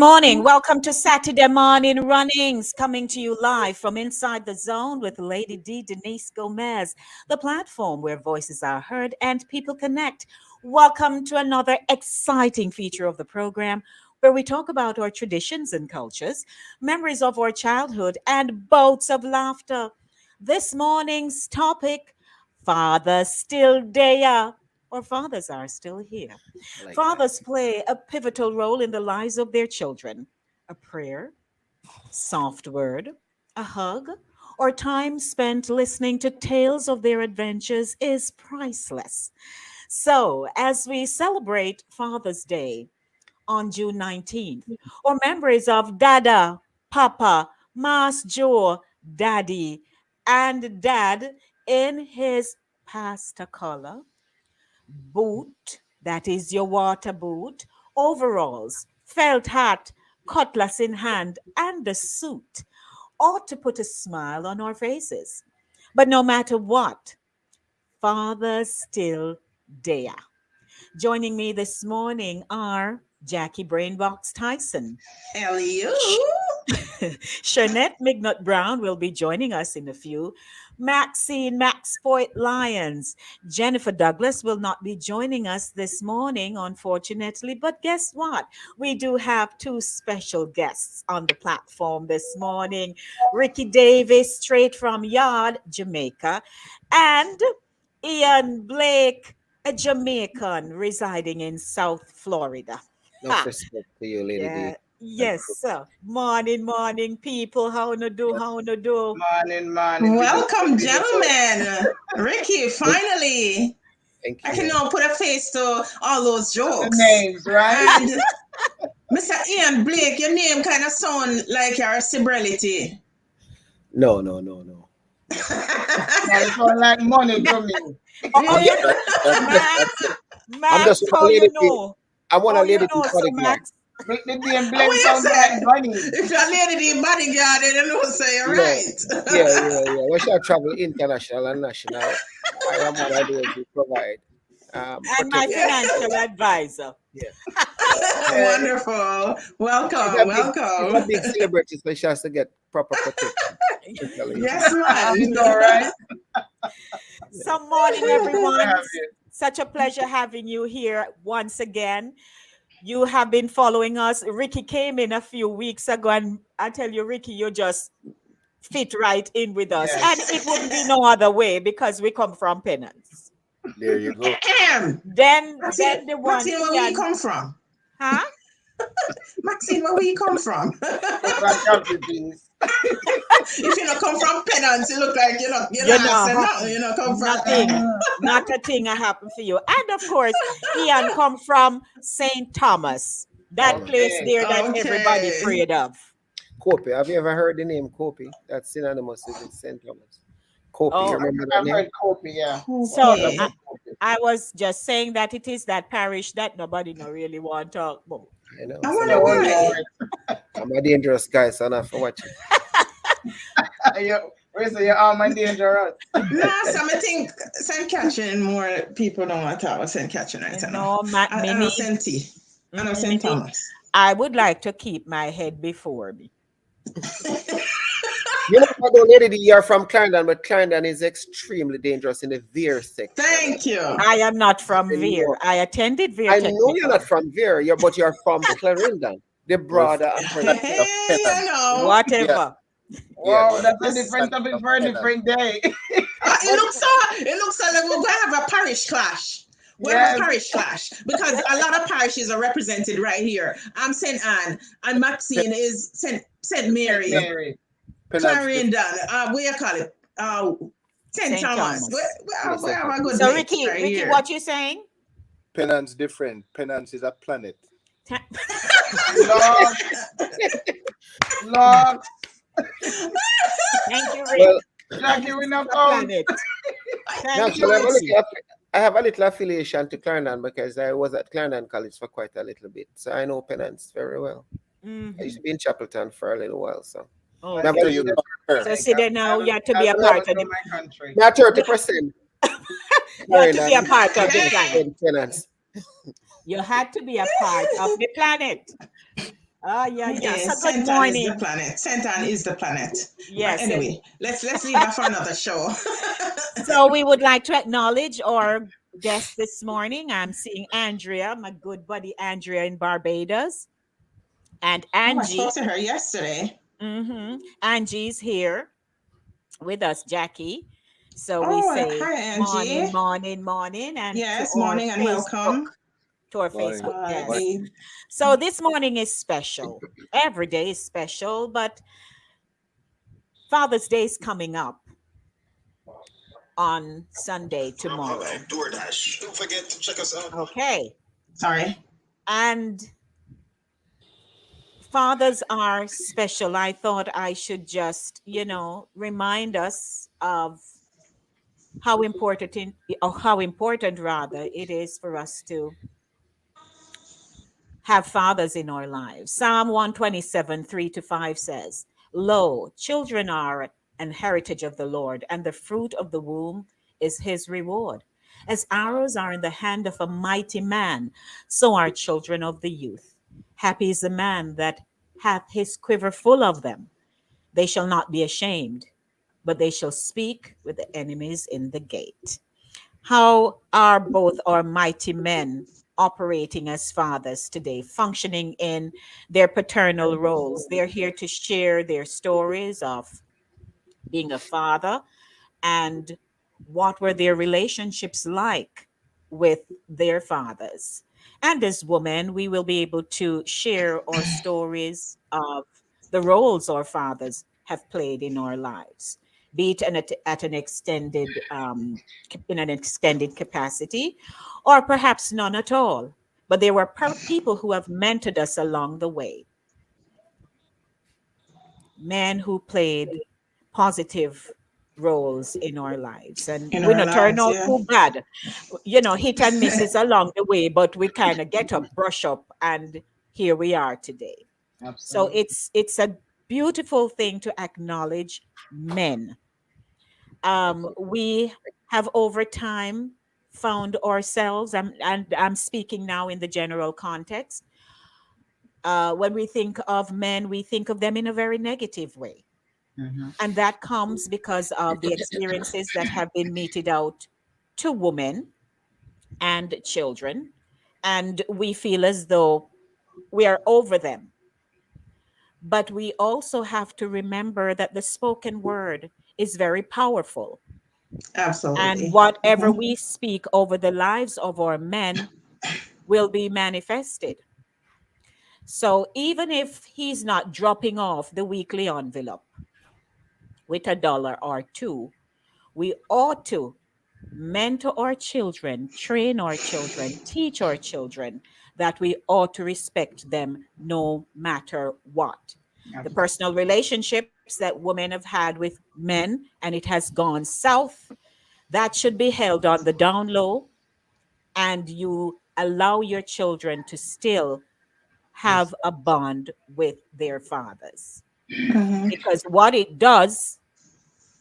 morning. Welcome to Satideh Morning Runnings, coming to you live from inside the zone with Lady D. Denise Gomez, the platform where voices are heard and people connect. Welcome to another exciting feature of the program where we talk about our traditions and cultures, memories of our childhood, and boats of laughter. This morning's topic: Father Still Deh Yah, or fathers are still here. Fathers play a pivotal role in the lives of their children. A prayer, soft word, a hug, or time spent listening to tales of their adventures is priceless. So, as we celebrate Father's Day on June 19th, or memories of Dada, Papa, Mas Joe, Daddy, and Dad in his pasta color, boot, that is your water boot, overalls, felt hat, cutlass in hand, and a suit ought to put a smile on our faces. But no matter what, Father Still Deh Yah. Joining me this morning are Jackie Brainbox Tyson. Hello. Shanette Mignot Brown will be joining us in a few. Maxine Max Poit Lyons. Jennifer Douglas will not be joining us this morning, unfortunately. But guess what? We do have two special guests on the platform this morning. Ricky Davis, straight from Yard, Jamaica, and Ian Blake, a Jamaican residing in South Florida. Enough respect to you, Lady Yeah. D. Yes, sir. Morning, people. How no do? How no do? Morning. Welcome, gentlemen. Ricky, finally. Thank I you. can now put a face to all those The jokes. names, right? And Mr. Ian Blake, your name kind of sound like your celebrity. No. Yeah, it's all like money to me. I'm Yeah. Max, just how a you lady. know? I want a How you lady know, to sir, bodyguard. Max? Make the damn What blame you sound say? like bunny. If you're lady the bodyguard, then you know say you're Yeah, right. yeah. We shall travel international and national. I am what I do to provide And my protection. financial advisor. Yeah. Okay. Wonderful. She's Welcome. a big celebrity, so she has to get proper protection. Especially. Yes, You man. know, right? Some morning, Good to everyone. have you. Such a pleasure having you here once again. You have been following us. Ricky came in a few weeks ago, and I tell you, Ricky, you just fit right in with us. Yes. And it wouldn't be no other way because we come from penance. There you go. Then Maxine, the one, Maxine, where you come from? huh? Maxine, where you come from? Different country things. If you don't come from penance, you look like you're You're not not saying happy. nothing. You know, come from Nothing. Not a thing happened for you. And of course, Ian come from St. Thomas, that place Okay. there that everybody Okay. afraid of. Kopi. Have you ever heard the name Kopi? That's synonymous with St. Thomas. Kopi, Oh. you remember that I've name? heard Kopi, yeah. So Okay. I was just saying that it is that parish that nobody no really want to talk about. I know. I So wonder Oh, why. Lord. I'm a dangerous guy, so I'm not for watching. Where's your arm and dangerous? No, so I think St. Catherine more people don't want to talk about St. Catherine right now. No, I know many, St. T. I know St. Thomas. I would like to keep my head before me. You know what, though, Lady D, you're from Clarendon, but Clarendon is extremely dangerous in the Veer section. Thank you. I am not from I Veer. know. I attended Veer I know you're Technical. not from Veer, but you're from Clarendon, the broader America. Hey, you know. Whatever. Wow, Yeah. that's a different topic for a different day. It looks like we're gonna have a parish clash. We have a Yes. parish clash because a lot of parishes are represented right here. I'm St. Anne and Maxine is St. Mary. Mary. Clarendon, what do you call it? St. St. Thomas. Thomas. We have a good So mix right Ricky, here. what you saying? Penance different. Penance is a planet. Lord. Lord. Thank you, Rick. Well, Jackie, we not The come. planet. Thank actually, you, Ricky. I have a little affiliation to Clarendon because I was at Clarendon College for quite a little bit. So I know Penance very well. I used to be in Chapelton for a little while. So Oh, now, So you so see there now, you have to be a part of the my country. not 30%. you have to be a part of the planet. Penance. You had to be a part of the planet. Yeah, yeah. So good Sentan is the morning. planet. Sentan is the planet. But Yes, and anyway, let's leave that for another show. so we would like to acknowledge our guest this morning. I'm seeing Andrea, my good buddy Andrea in Barbados, and Oh, I spoke Angie. to her yesterday. Angie's here with us, Jackie. So we Oh, say hi, Angie. morning, morning, morning, and Yes, morning and welcome. To our Morning. Facebook Morning. guest. The So this morning is special. Every day is special, but Father's Day is coming up on Sunday tomorrow. DoorDash. Don't forget to check us out. Okay. Sorry. And fathers are special. I thought I should just, remind us of how important rather it is for us to have fathers in our lives. Psalm 127, 3 to 5 says, Lo, children are an heritage of the Lord, and the fruit of the womb is his reward. As arrows are in the hand of a mighty man, so are children of the youth. Happy is the man that hath his quiver full of them. They shall not be ashamed, but they shall speak with the enemies in the gate. How are both our mighty men operating as fathers today, functioning in their paternal roles? They're here to share their stories of being a father and what were their relationships like with their fathers. And as women, we will be able to share our stories of the roles our fathers have played in our lives, be it at an extended in an extended capacity, or perhaps none at all. But there were people who have mentored us along the way, men who played positive roles in our lives. And In we our not turn lives, out yeah. too bad. Hit and misses along the way, but we kind of get up, brush up, and here we are today. So Absolutely. it's a beautiful thing to acknowledge men. We have over time found ourselves, and I'm speaking now in the general context. When we think of men, we think of them in a very negative way. Mhm. And that comes because of the experiences that have been meted out to women and children. And we feel as though we are over them. But we also have to remember that the spoken word is very powerful. And Absolutely. whatever we speak over the lives of our men will be manifested. So even if he's not dropping off the weekly envelope with $1 or two, we ought to mentor our children, train our children, teach our children that we ought to respect them no matter what. The Absolutely. personal relationships that women have had with men and it has gone south, that should be held on the down low, and you allow your children to still Yes. have a bond with their fathers. Mhm. Because what it does,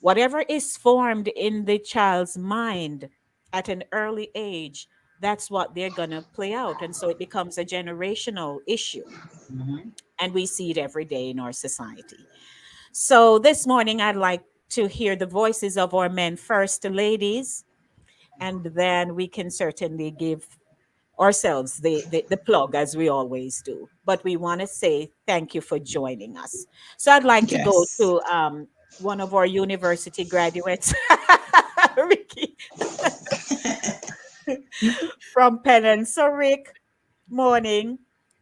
whatever is formed in the child's mind at an early age, that's what they're going to play out. And so it becomes a generational issue. Mhm. And we see it every day in our society. So this morning, I'd like to hear the voices of our men first, ladies, and then we can certainly give ourselves the plug as we always do. But we want to say thank you for joining us. So I'd like to go Yes. to one of our university graduates, Ricky from Penn. So Rick, morning.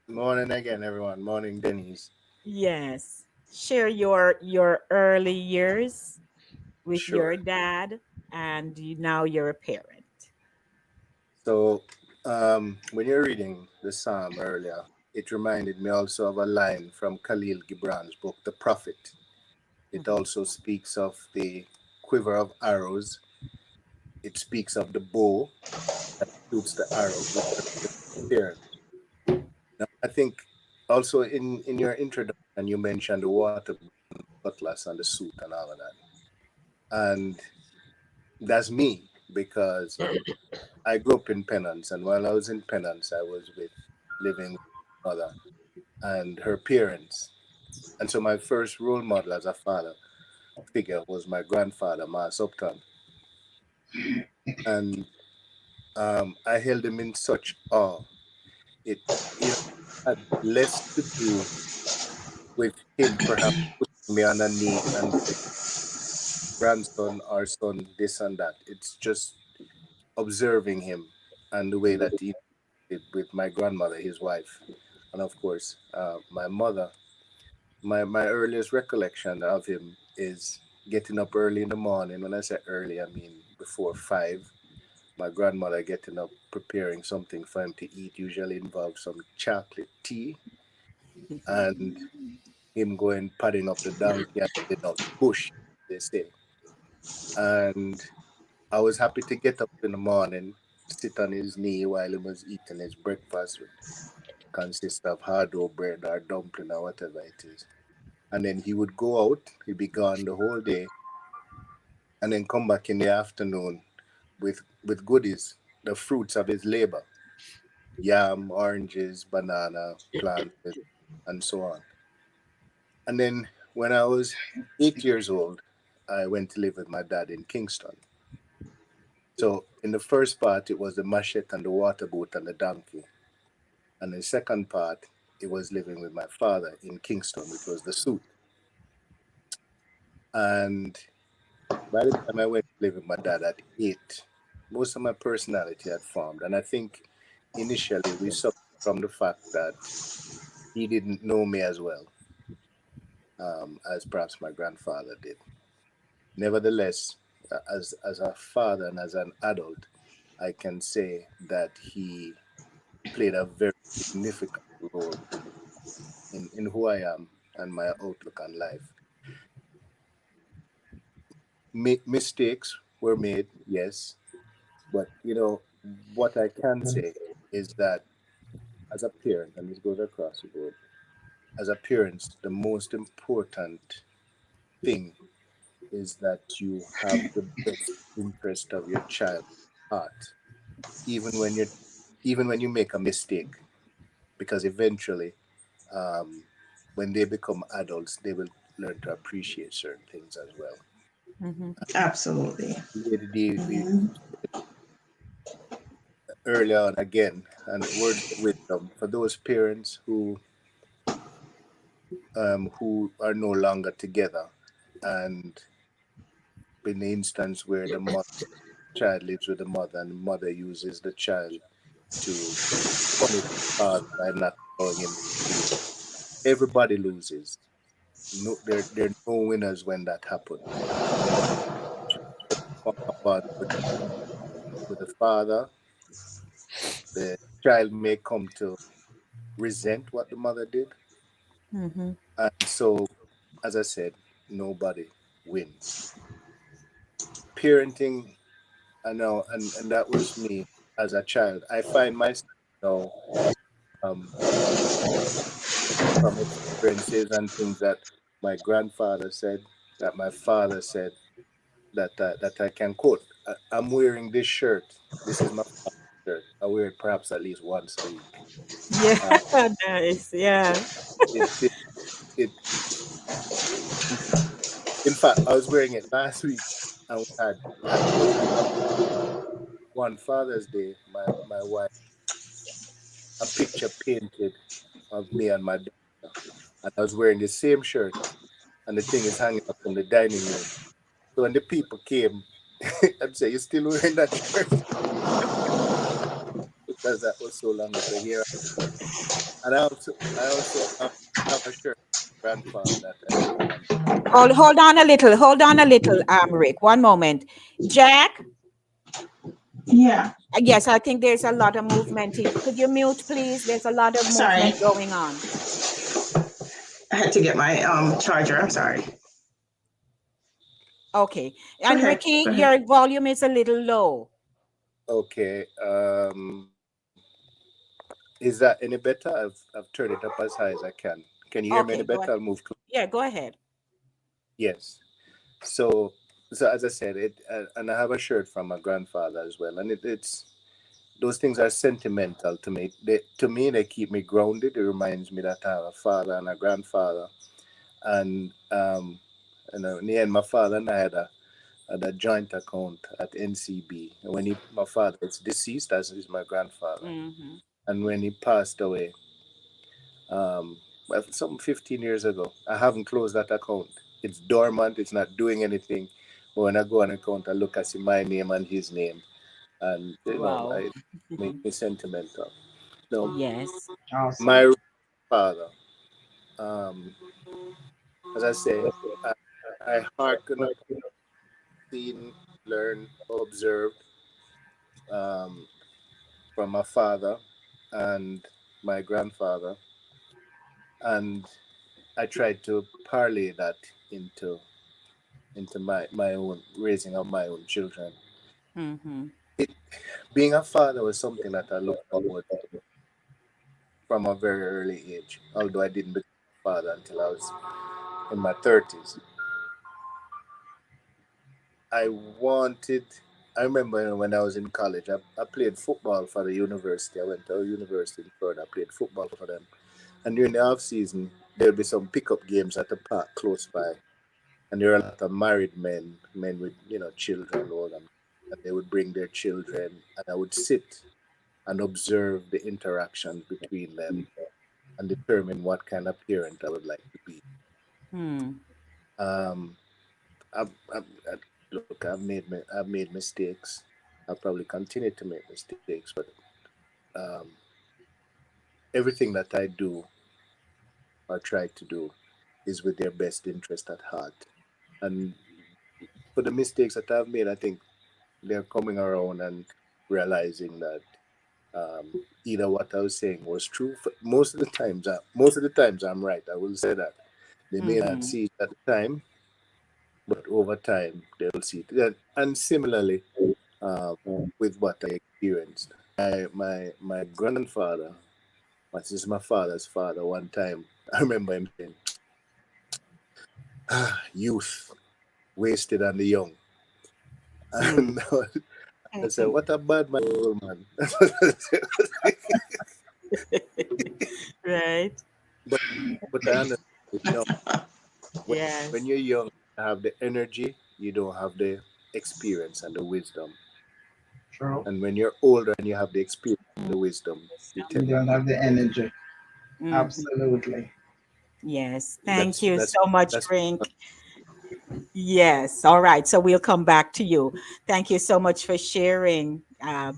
Morning again, everyone. Morning, Denise. Yes. Share your early years with Sure. your dad, and now you're a parent. So, when you're reading the psalm earlier, it reminded me also of a line from Khalil Gibran's book, The Prophet. It Mhm. also speaks of the quiver of arrows. It speaks of the bow that shoots the arrow, which represents fear. Now, I think also in your introduction, you mentioned the water, cutlass, and the suit, and all of that. And that's me because I grew up in Penance, and while I was in Penance, I was living with my mother. and her parents. And so my first role model as a father figure was my grandfather, Mas Upton. And I held him in such awe. It, you know, had less to do with him perhaps putting me on a knee and saying, grandson or son, this and that. It's just observing him and the way that he did with my grandmother, his wife, and of course, my mother. My earliest recollection of him is getting up early in the morning. When I say early, I mean before 5. My grandmother getting up, preparing something for him to eat, usually involves some chocolate tea, and him going padding up the donkey and heading out the bush, they say. And I was happy to get up in the morning, sit on his knee while he was eating his breakfast, which consists of hard dough bread or dumpling or whatever it is. And then he would go out, he'd be gone the whole day, and then come back in the afternoon with goodies, the fruits of his labor, yam, oranges, banana, plantain, and so on. And then when I was 8 years old, I went to live with my dad in Kingston. So in the first part, it was the machete and the water boat and the donkey. And the second part, it was living with my father in Kingston, which was the suit. And by the time I went to live with my dad at 8, most of my personality had formed. And I think initially we suffered from the fact that he didn't know me as well as perhaps my grandfather did. Nevertheless, as a father and as an adult, I can say that he played a very significant role in who I am and my outlook on life. Mistakes were made, yes, but what I can say is that as a parent, and this goes across the board, as a parent, the most important thing is that you have the best interest of your child at heart, even when you make a mistake, because eventually, um, when they become adults, they will learn to appreciate certain things as well. Mm-hmm. Absolutely. Lady D, we early on again, and words of wisdom for those parents who are no longer together, and in the instance where child lives with the mother and the mother uses the child to punish the father by not allowing him to see her. Everybody loses. No, there are no winners when that happens. Form a bond with the father. The child may come to resent what the mother did, Mm-hmm. and so, as I said, nobody wins. Parenting, I know, and that was me as a child. I find myself now, um, from experiences and things that my grandfather said, that my father said, that I can quote. I'm wearing this shirt. This is my father's shirt. I wear it perhaps at least once a week. Yeah, Uh, nice. Yeah. it, it, it, in fact, I was wearing it last week, and we had one Father's Day. My wife a picture painted of me and my daughter, and I was wearing the same shirt, and the thing is hanging up in the dining room. So when the people came, I'd say, "You still wearing that shirt?" Because that was so long ago. Here, and I also have a shirt, grandfather, that I wear on. Hold on a little. Hold on a little, Rick. One moment. Jack? Yeah. Yes, I think there's a lot of movement. Could you mute, please? There's a lot of Sorry. movement going on. I had to get my charger. I'm sorry. Okay. And Okay. Ricky, Go ahead. your volume is a little low. Okay. Is that any better? I've turned it up as high as I can. Can you hear me any Okay, better? go I'll ahead. move close. Yeah, go ahead. Yes. So as I said, and I have a shirt from my grandfather as well, and it's those things are sentimental to me. To me, they keep me grounded. It reminds me that I have a father and a grandfather, and in the end, my father and I had a joint account at NCB. And when my father is deceased, as is my grandfather, Mm-hmm. and when he passed away, well, some 15 years ago, I haven't closed that account. It's dormant. It's not doing anything. But when I go on account, I look, I see my name and his name, and Wow. I make me sentimental. No, Yes. Awesome. my father, um, as I say, I, I hearken upon, seen, learned, observed um, from my father and my grandfather, and I tried to parlay that into my own raising of my own children. Mm-hmm. It being a father was something that I looked forward to from a very early age, although I didn't become a father until I was in my 30s. I wanted, I remember when I was in college, I played football for the university. I went to a university in Florida, I played football for them. And during the off season, there'll be some pickup games at the park close by. And there are a lot of married men with, children, all them. And they would bring their children, and I would sit and observe the interactions between them and determine what kind of parent I would like to be. Hmm. Um, look, I've made mistakes. I'll probably continue to make mistakes, but um, everything that I do or try to do is with their best interest at heart. And for the mistakes that I've made, I think they're coming around and realizing that either what I was saying was true. Most of the times I'm right. I will say that they may not Mm-hmm. see it at the time, but over time they'll see it. And similarly, um, with what I experienced, my grandfather, which is my father's father, one time I remember him saying, "Youth wasted on the young," Hmm. and I said, "What a bad man, old man." Right. but but I understand it now. When Yes. you're young, you have the energy, you don't have the experience and the wisdom. True. And when you're older and you have the experience and the wisdom, you You tend don't not to have the have it. energy. Mm-hmm. Absolutely. Yes. Thank That's you that's so much, that's Drink. Yes. All right. So we'll come back to you. Thank you so much for sharing.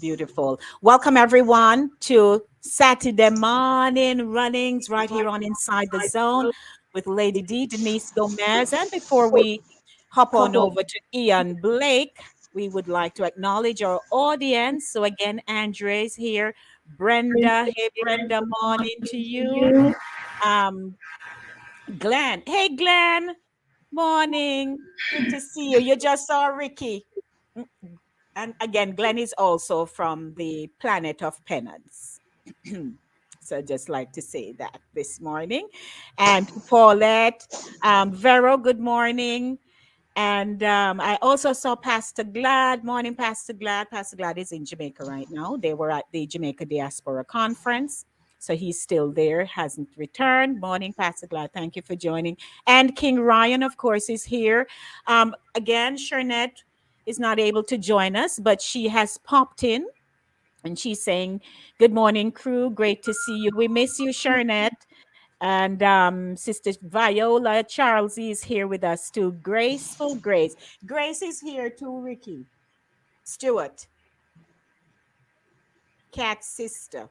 Beautiful. Welcome, everyone, to Saturday morning runnings right here on Inside the Zone with Lady D, Denise Gomez. And before we hop on over to Ian Blake, we would like to acknowledge our audience. So, again, Andre's here. Brenda. Hey, Brenda. Morning to you. Um, Glenn. Hey, Glenn. Morning. Good to see you. You just saw Ricky. Mm, and again, Glenn is also from the planet of penance. So just like to say that this morning. And Paulette, Vero, good morning. And I also saw Pastor Glad. Morning, Pastor Glad. Pastor Glad is in Jamaica right now. They were at the Jamaica Diaspora Conference. So he's still there, hasn't returned. Morning, Pastor Glad. Thank you for joining. And King Ryan, of course, is here. Again, Shernette is not able to join us, but she has popped in and she's saying, "Good morning, crew. Great to see you. We miss you, Shernette." And Sister Viola Charles is here with us too. Graceful Grace. Grace is here too, Ricky. Stewart, Cat's sister,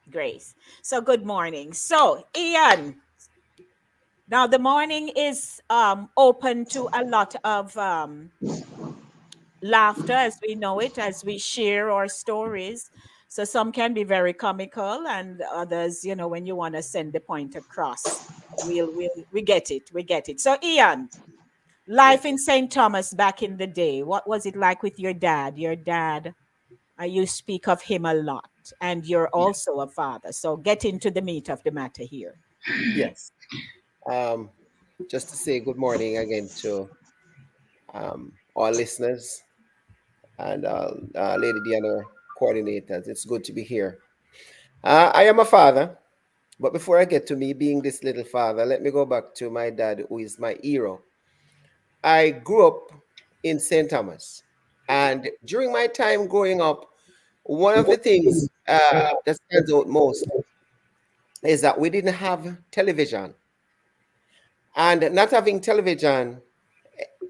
Grace. So good morning. So, Ian, now the morning is open to a lot of laughter as we know it, as we share our stories. So some can be very comical, and others, when you want to send the point across, we get it. We get it. So, Ian, Yes. life in St. Thomas back in the day, what was it like with your dad? Your dad, you speak of him a lot, and you're Yeah. also a father. So get into the meat of the matter here. Yes. Um, just to say good morning again to our listeners and Lady Diana coordinators. It's good to be here. I am a father, but before I get to me being this little father, let me go back to my dad, who is my hero. I grew up in St. Thomas, and during my time growing up, one of the things that stands out most is that we didn't have television, and not having television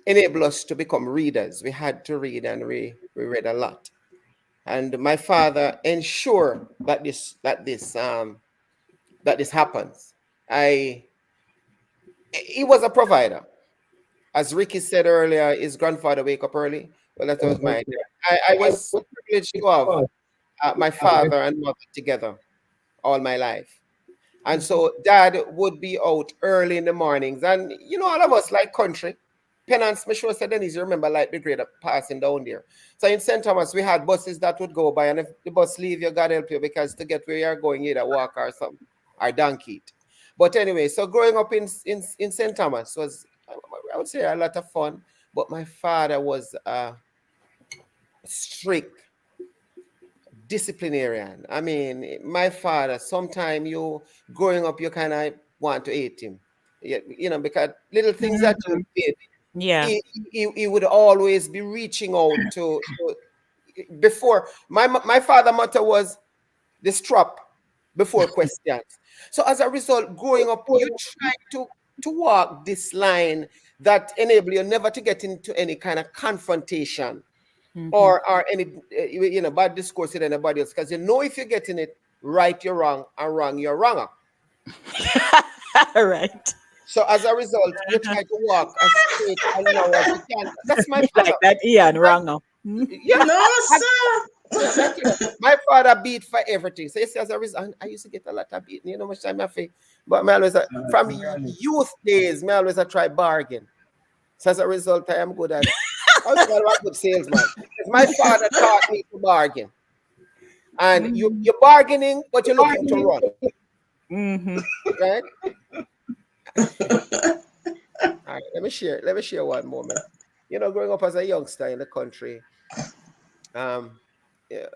enabled us to become readers. We had to read, and we read a lot. And my father ensured that this happens. I He was a provider. As Ricky said earlier, his grandfather wake up early. Well, that was my dad. I was privileged to have my father and mother together all my life. And so dad would be out early in the mornings. And all of us like country. Penance, me sure said Denise, you remember like the grade passing down there. So in St. Thomas, we had buses that would go by, and if the bus leave you, God help you, because to get where you're going, you either walk or something, or donkey it. But anyway, so growing up in St. Thomas was, I would say, a lot of fun. But my father was strict disciplinarian. I mean, my father, sometime you growing up, you kind of want to hate him. Because little things that you did, Yeah. he would always be reaching out before my father motto was the strap before questions. So as a result, growing up, you try to walk this line that enable you never to get into any kind of confrontation or any bad discourse with anybody else, because if you're getting it right, you're wrong, and wrong, you're wronger. Right. So as a result, you try to walk as straight and narrow as you can. That's my father. Like that, Ian Wrong. Yeah, No, sir. my father beat for everything. So you see, as a result, I used to get a lot of beating. You know, much time I feel. But me always from youth days, me always try bargain. So as a result, I am good at. I was a good salesman. My father taught me to bargain, and you're bargaining, but you're looking to run, right? All right, let me share one moment. Growing up as a youngster in the country, yeah,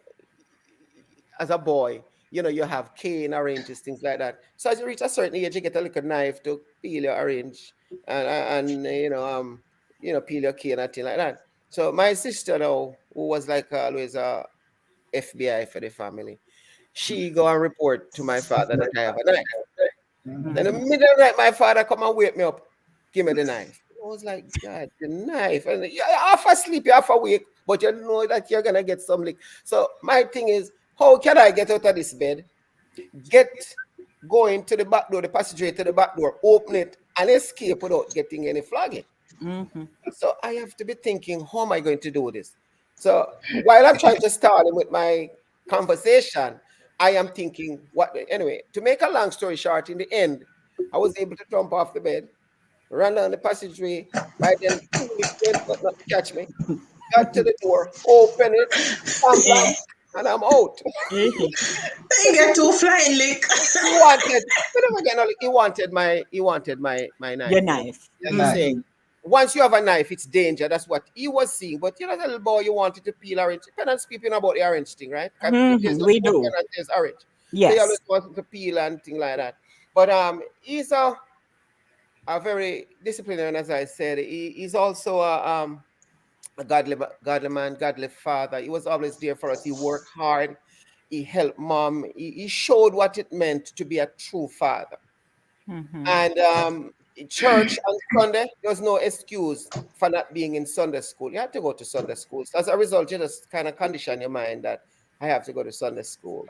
as a boy, you have cane oranges, things like that. So as you reach a certain age, you get a little knife to peel your orange and peel your cane and things like that. So my sister now, who was like always a FBI for the family, she go and report to my father that I have a knife. In the middle of the night, my father come and wake me up, give me the knife. I was like, God, the knife. And you're half asleep, you're half awake, but you know that you're going to get some lick. So my thing is, how can I get out of this bed, get going to the back door, the passageway to the back door, open it, and escape without getting any flogging? So I have to be thinking, how am I going to do this? So while I'm trying to start with my conversation, I am thinking, anyway, to make a long story short, in the end, I was able to jump off the bed, run down the passageway. By then, police went but not to catch me. Got to the door, open it, and I'm out. You get two flying lick. He wanted my knife. Your knife. He's saying, once you have a knife, it's danger. That's what he was seeing. But that little boy, you wanted to peel orange. Penance speaking about the orange thing, right? We do. There's orange. Yes. So he always wanted to peel and thing like that. But he's a very disciplinarian, as I said. He's also a godly man, godly father. He was always there for us. He worked hard. He helped mom. He showed what it meant to be a true father. And church on Sunday, there's no excuse for not being in Sunday school. You have to go to Sunday school. So as a result, you just kind of condition your mind that I have to go to Sunday school.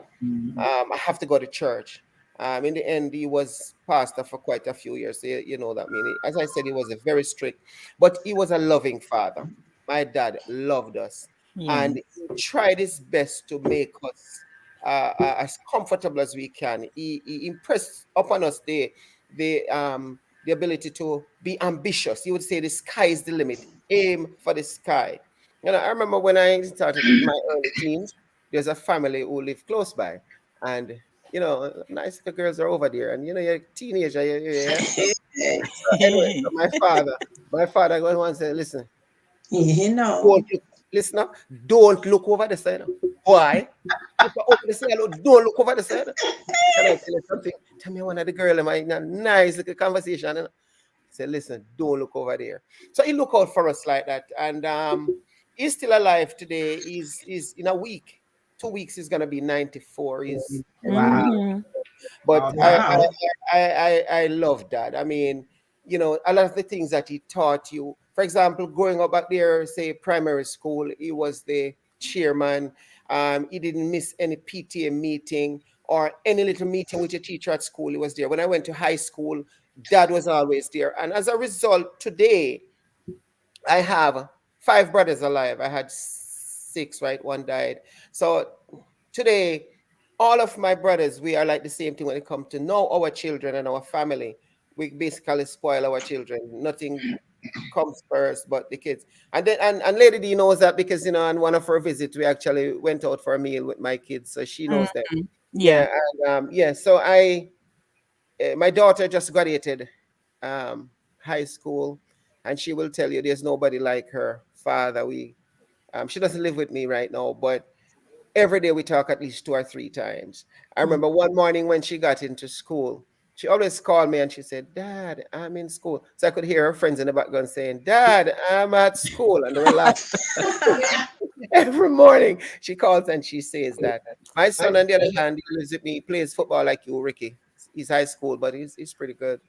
I have to go to church. In the end, he was pastor for quite a few years. So you know that. As I said, he was a very strict, but he was a loving father. My dad loved us, and he tried his best to make us as comfortable as we can. He impressed upon us the ability to be ambitious. He would say the sky is the limit. Aim for the sky. I remember when I started in my early teens, there's a family who lived close by, and nice girls are over there, and you're a teenager. So anyway, so my father going on and said, listen, listen up, don't look over the side. Why? If I open the side, don't look over the side. Can I tell you something? Tell me one of the girl in my nice little conversation. Say, listen, don't look over there. So he look out for us like that. And he's still alive today. He's in a week. 2 weeks he's gonna be 94. He's Wow. Mhm. but I, Awesome. I Wow. I love that. I mean, a lot of the things that he taught you. For example, growing up back there, say primary school, he was the chairman. He didn't miss any PTA meeting or any little meeting with your teacher at school. He was there. When I went to high school, dad was always there. And as a result, today I have five brothers alive. I had six, right? One died. So today, all of my brothers, we are like the same thing when it comes to know our children and our family. We basically spoil our children. Nothing comes first but the kids. And then and Lady D knows that because on one of her visits we actually went out for a meal with my kids, so she knows that. Mhm. Yeah. Yeah, and yeah, so my daughter just graduated um, high school, and she will tell you there's nobody like her father. She doesn't live with me right now, but every day we talk at least 2 or 3 times. I remember one morning when she got into school, she always called me and she said, Dad, I'm in school. So I could hear her friends in the background saying, Dad, I'm at school. And they were laughing. Every morning she calls and she says that. My son, on the other hand, he lives with me, he plays football like you, Ricky. He's high school, but he's pretty good.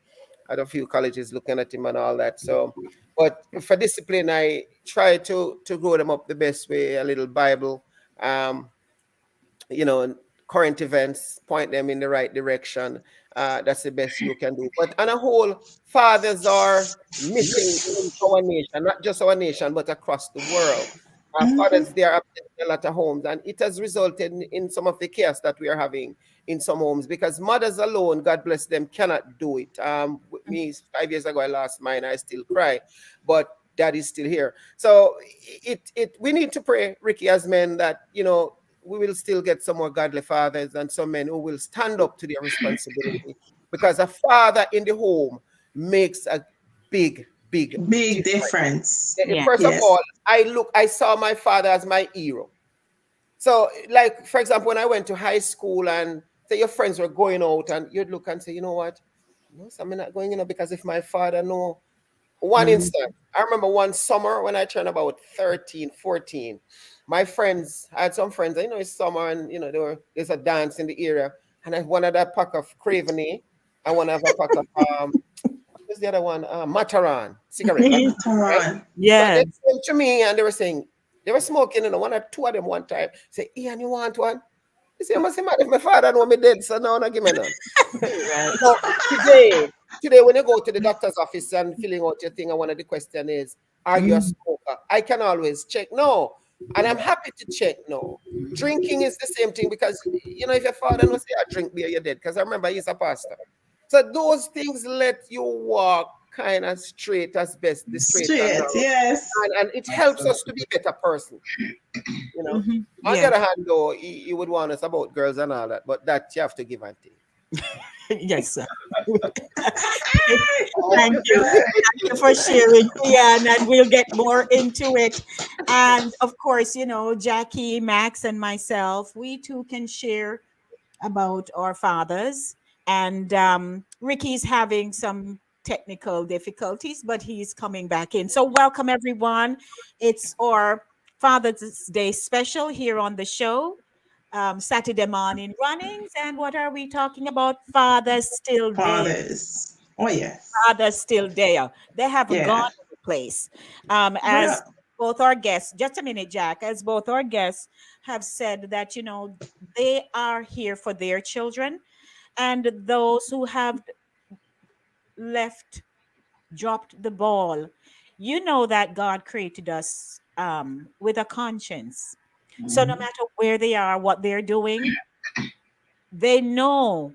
At a few colleges looking at him and all that. So, but for discipline, I try to grow them up the best way, a little Bible. Um, and current events, point them in the right direction. That's the best you can do. But on a whole, fathers are missing in our nation, not just our nation, but across the world. Mhm. Fathers, they are absent in a lot of homes, and it has resulted in some of the chaos that we are having in some homes because mothers alone, God bless them, cannot do it. With me, 5 years ago, I lost mine. I still cry, but dad is still here. So we need to pray, Ricky, as men, that we will still get some more godly fathers and some men who will stand up to their responsibility because a father in the home makes a big, big Big difference. difference. Yeah. First of Yes. all, I saw my father as my hero. So, like, for example, when I went to high school and say your friends were going out and you'd look and say, you know what? No, so I'm not going, because if my father know, one Mhm. instant, I remember one summer when I turned about 13, 14. My friends, I had some friends, it's summer and, there's a dance in the area. And I wanted a pack of Craveny. I want to have a pack of, what's the other one? Mataran, cigarette, right? Taran. So they Yes. came to me and they were saying, they were smoking, one or two of them one time. Say, Ian, you want one? I say, I must say, man, if my father know me dead, so now not give me none. Right. So today, when you go to the doctor's office and filling out your thing, and one of the question is, are you a Mhm. smoker? I can always check no. And I'm happy to check no. Drinking is the same thing because, if your father knows say, I drink beer, you're dead. Because I remember he's a pastor. So those things let you walk kind of straight as best, the straight and Straight. narrow. Yes. And it helps us to be a better person, you know. Mhm. On the Yeah. other hand, though, he would want us about girls and all that, but that you have to give and take. Yes, sir. Thank you. Thank you for sharing, Ian, and we'll get more into it. And of course, Jackie, Max, and myself, we too can share about our fathers. And Ricky's having some technical difficulties, but he's coming back in. So, welcome everyone. It's our Father's Day special here on the show. Saturday morning runnings. And what are we talking about? Fathers still there. Fathers. Oh, yes. Fathers still there. They haven't gone Yeah. to the place. Yeah. As both our guests, just a minute, Jack, as both our guests have said that, they are here for their children and those who have left, dropped the ball. You know that God created us with a conscience. So no Mhm. matter where they are, what they're doing, they know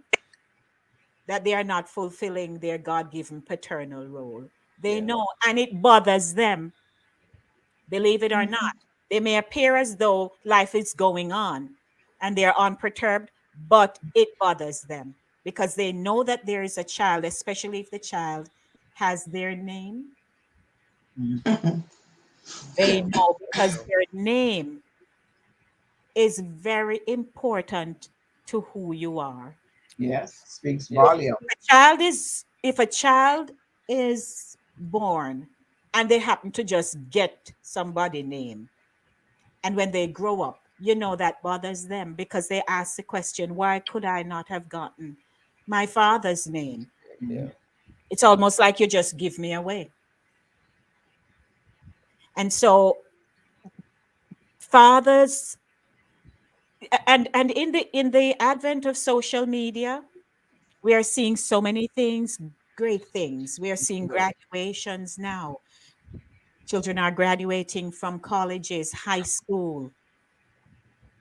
that they are not fulfilling their God given paternal role. They Yeah. know, and it bothers them, believe it or not. Mhm. They may appear as though life is going on and they're unperturbed, but it bothers them because they know that there is a child, especially if the child has their name. Mhm. Mhm. They know because their name is very important to who you are. Yes. Speaks Yes. volume. If a child is born and they happen to just get somebody name, and when they grow up, that bothers them because they ask the question, why could I not have gotten my father's name? Yeah. It's almost like you just give me away. And so fathers, and in the advent of social media, we are seeing so many things, great things. We are seeing graduations now. Children are graduating from colleges, high school,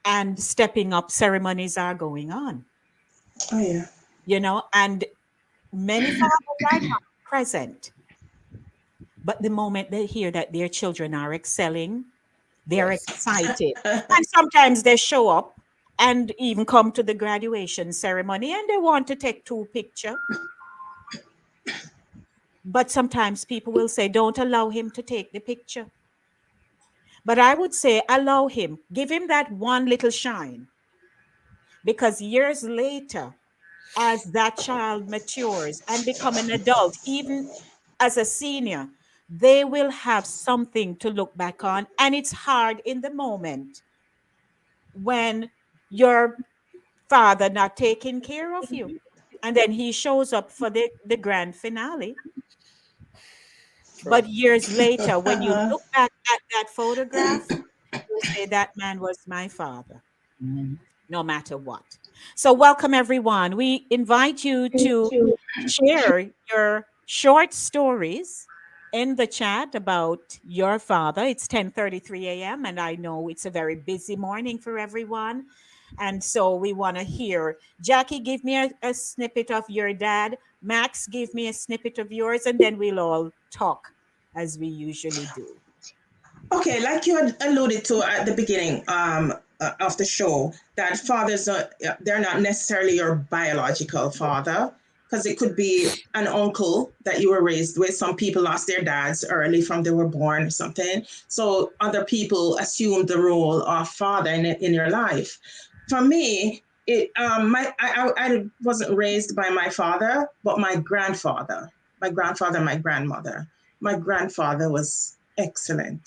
and stepping up ceremonies are going on, Oh yeah. and many fathers are not present. But the moment they hear that their children are excelling, they're Yes. excited. And sometimes they show up and even come to the graduation ceremony and they want to take two picture. But sometimes people will say, don't allow him to take the picture. But I would say, allow him, give him that one little shine. Because years later, as that child matures and become an adult, even as a senior, they will have something to look back on. And it's hard in the moment when your father not taking care of you. And then he shows up for the grand finale. True. But years later, when you look back at that photograph, you'll say that man was my father, Mhm. no matter what. So, welcome everyone. We invite you to share your short stories in the chat about your father. It's 10:33 a.m. and I know it's a very busy morning for everyone. And so we want to hear. Jackie, give me a snippet of your dad. Max, give me a snippet of yours, and then we'll all talk as we usually do. Okay, like you had alluded to at the beginning of the show, that fathers are, they're not necessarily your biological father, because it could be an uncle that you were raised with. Some people lost their dads early from they were born or something. So other people assume the role of father in your life. For me, I wasn't raised by my father, but my grandfather, my grandmother. My grandfather was excellent.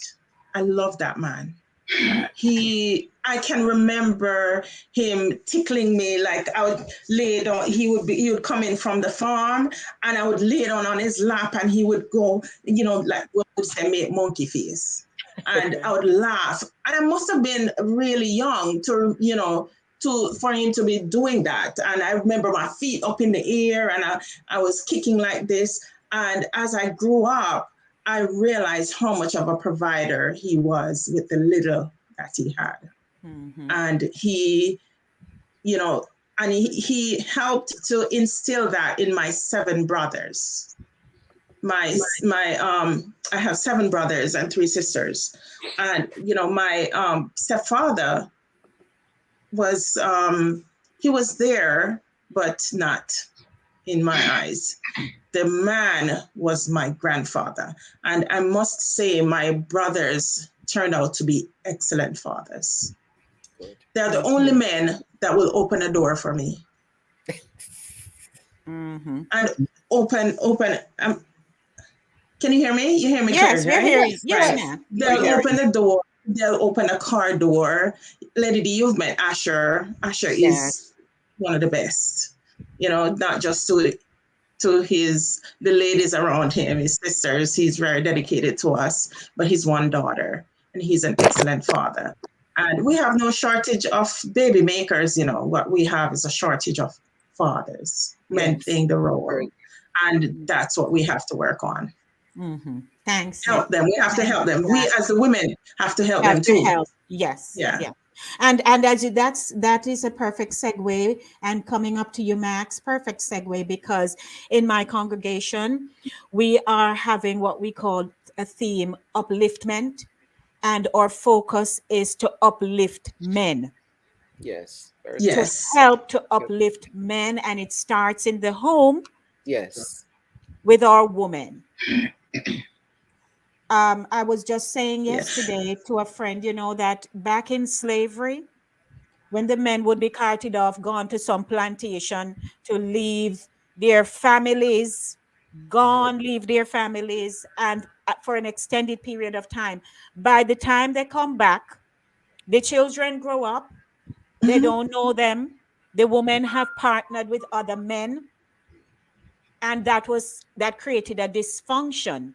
I love that man. I can remember him tickling me, like I would lay down, he would come in from the farm and I would lay down on his lap and he would go, like what would say, make monkey face. And I would laugh. And I must have been really young for him to be doing that. And I remember my feet up in the air and I was kicking like this. And as I grew up, I realized how much of a provider he was with the little that he had. Mm-hmm. And you know, he helped to instill that in my seven brothers. I have seven brothers and three sisters. And, my stepfather was, he was there, but not in my eyes. The man was my grandfather. And I must say, my brothers turned out to be excellent fathers. Good. They're the only men that will open a door for me. Mm-hmm. And open. Can you hear me? You hear me clear, Yes, we're right? hearing. Yes, Right. Yes. ma'am. We're They'll hearing. open the door. They'll open a car door. Lady D, you've met Asher. Asher Yes. is one of the best. Not just the ladies around him, his sisters. He's very dedicated to us, but he's one daughter, and he's an excellent father. And we have no shortage of baby makers. What we have is a shortage of fathers, men Yes. playing the role, Very. and that's what we have to work on. Mm-hmm. Thanks, ma'am. Help them. We have to Thank help you them. for We that. as the women have to help Have them to too. help. Yes. Yeah. Yeah. And that is a perfect segue. And coming up to you, Max, perfect segue because in my congregation we are having what we call a theme upliftment, and our focus is to uplift men, Yes. Very to good. Yes. help to uplift men, and it starts in the home Yes. with our woman. I was just saying Yeah. yesterday to a friend, that back in slavery, when the men would be carted off, gone to some plantation to leave their families, gone, leave their families, and for an extended period of time. By the time they come back, the children grow up, they Mhm. don't know them. The women have partnered with other men, and that created a dysfunction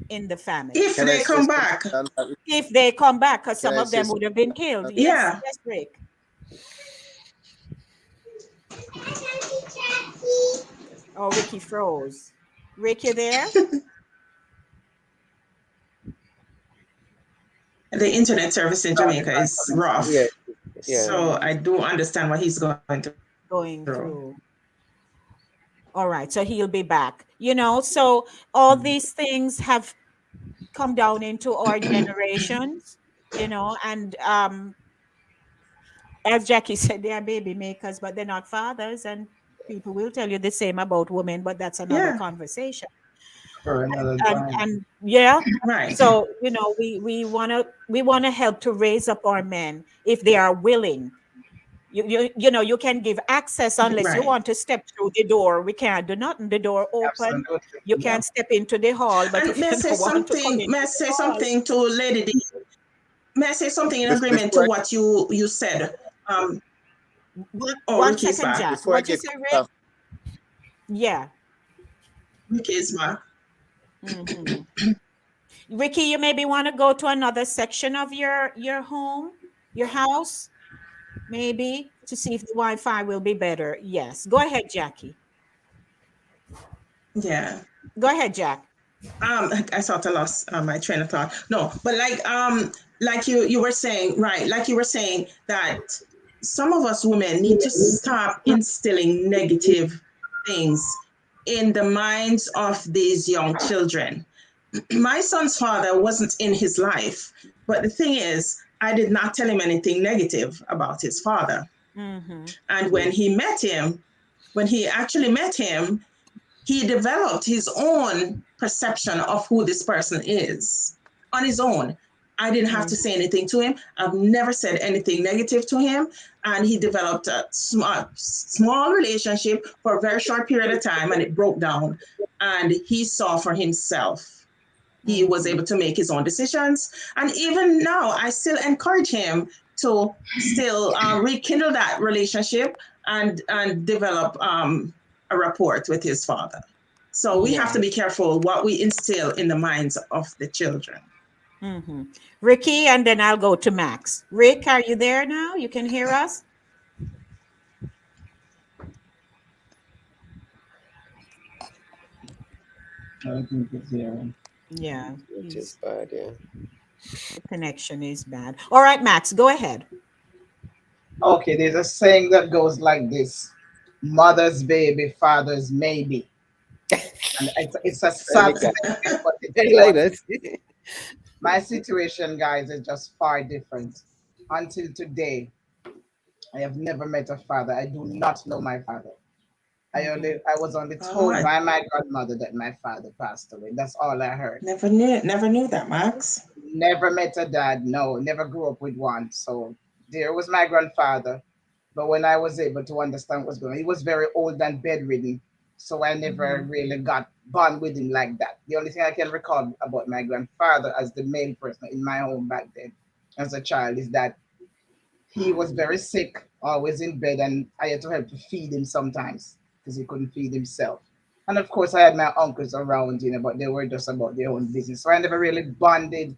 in the family. If Can I they say come something back, on that? If they come back, because Can some I of say them would something have been on killed. that? Yes, yeah. yes, Rick. Oh, Ricky froze. Rick, you there? The internet service in Jamaica is Yeah, rough. yeah. So I do understand what he's going through. Going through. All right, so he'll be back. So all these things have come down into our generations, and as Jackie said, they are baby makers, but they're not fathers, and people will tell you the same about women, but that's another Yeah, conversation. For another And time. yeah, right. so we want to help to raise up our men if they are willing. You can give access unless you Right. want to step through the door. We can't do nothing. The door open. Absolutely. You Yeah. can step into the hall, but And if you don't want to come may I into the say hall, something to Lady D? May I say something in agreement to Before what you said? Um, oh, one Ricky's second, back. Jack. before I What you get say, cut Rick? off, Yeah. Ricky's back. hmm Ricky, you maybe want to go to another section of your home, your house, maybe to see if the Wi-Fi will be better. Yes. Go ahead, Jackie. Yeah. Go ahead, Jack. I sort of lost my train of thought. No, but like you were saying, right? Like you were saying that some of us women need to stop instilling negative things in the minds of these young children. My son's father wasn't in his life, but the thing is, I did not tell him anything negative about his father. Mm-hmm. And when he actually met him, he developed his own perception of who this person is on his own. I didn't have to say anything to him. I've never said anything negative to him. And he developed a small relationship for a very short period of time and it broke down. And he saw for himself. He was Mm-hmm. able to make his own decisions. And even now, I still encourage him to still rekindle that relationship and develop a rapport with his father. So we have to be Yes. careful what we instill in the minds of the children. Mm-hmm. Ricky, and then I'll go to Max. Rick, are you there now? You can hear us? I think it's here. Yeah, Which is bad, yeah. the connection is bad. All right, Max, go ahead. Okay, there's a saying that goes like this: mother's baby, father's maybe. And it's a I sad like that. statement, but it I is like what that. my situation, guys, is just far different. Until today, I have never met a father. I do not know my father. Mm-hmm. I was only Oh, told I by my grandmother that my father passed away. That's all I heard. never knew that, Max. Never met a dad, no, never grew up with one. So there was my grandfather. But when I was able to understand what's going on, he was very old and bedridden. So I never Mm-hmm. really got bond with him like that. The only thing I can recall about my grandfather as the main person in my home back then as a child is that he was very sick, always in bed, and I had to help to feed him sometimes because he couldn't feed himself. And of course, I had my uncles around, but they were just about their own business. So I never really bonded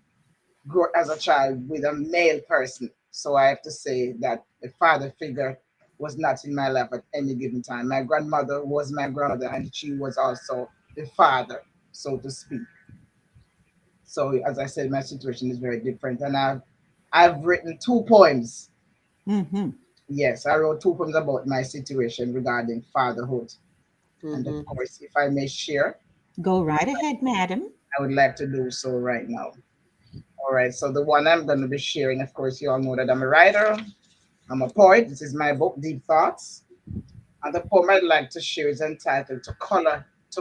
grow as a child with a male person. So I have to say that the father figure was not in my life at any given time. My grandmother was my grandmother, and she was also the father, so to speak. So as I said, my situation is very different, and I've written two poems. Mm-hmm. Yes, I wrote two poems about my situation regarding fatherhood, and of Mm-hmm. course, if I may share, Go right ahead, madam. I would like to do so right now. All right, so the one I'm going to be sharing, of course, you all know that I'm a writer, I'm a poet. This is my book, Deep Thoughts. And the poem I'd like to share is entitled To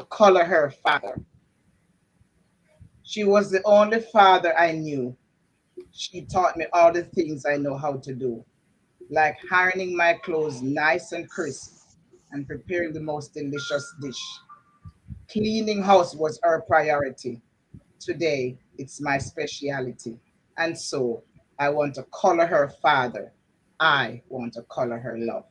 Color Her Father. She was the only father I knew. She taught me all the things I know how to do, like ironing my clothes nice and crisp and preparing the most delicious dish. Cleaning house was her priority. Today, it's my speciality. And so, I want to color her father. I want to color her love.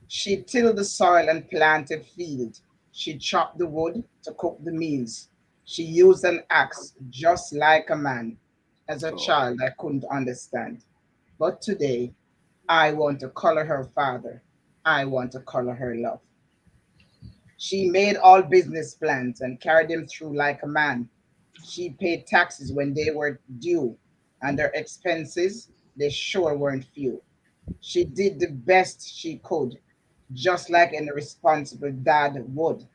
She tilled the soil and planted field. She chopped the wood to cook the meals. She used an axe just like a man. As a Oh, child, I couldn't understand. But today, I want to color her father. I want to color her love. She made all business plans and carried them through like a man. She paid taxes when they were due, and her expenses, they sure weren't few. She did the best she could, just like any responsible dad would.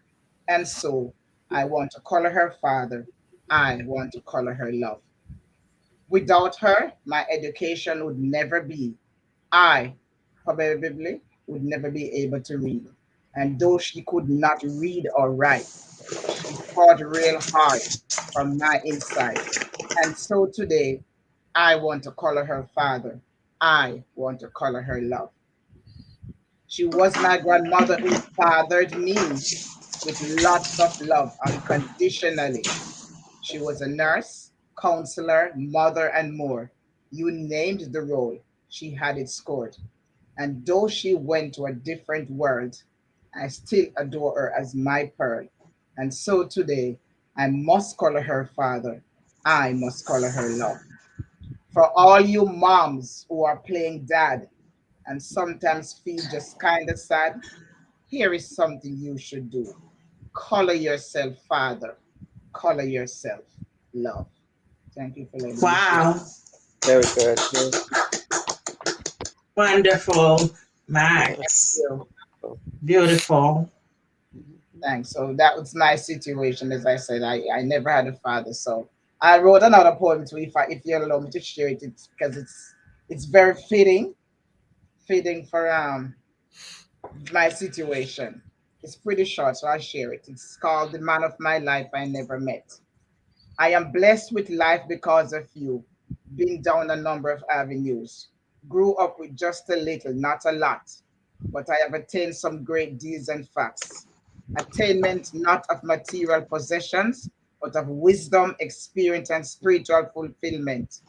And so, I want to color her father. I want to color her love. Without her, my education would never be. I probably would never be able to read. And though she could not read or write, she fought real hard from my inside. And so today, I want to color her father. I want to color her love. She was my grandmother who fathered me with lots of love unconditionally. She was a nurse, counselor, mother, and more. You named the role, she had it scored. And though she went to a different world, I still adore her as my pearl. And so today, I must color her father. I must color her love. For all you moms who are playing dad and sometimes feel just kind of sad, here is something you should do. Color yourself father. Color yourself love. Thank you for letting me share. Wow. very good. Very Wonderful, good. Max. You. Beautiful. Thanks. So that was my situation. As I said, I never had a father. So I wrote another poem too. If you allow me to share it, it's because it's very fitting for my situation. It's pretty short, so I'll share it. It's called The Man of My Life I Never Met. I am blessed with life because of you. Been down a number of avenues. Grew up with just a little, not a lot. But I have attained some great deeds and facts. Attainment not of material possessions, but of wisdom, experience, and spiritual fulfillment.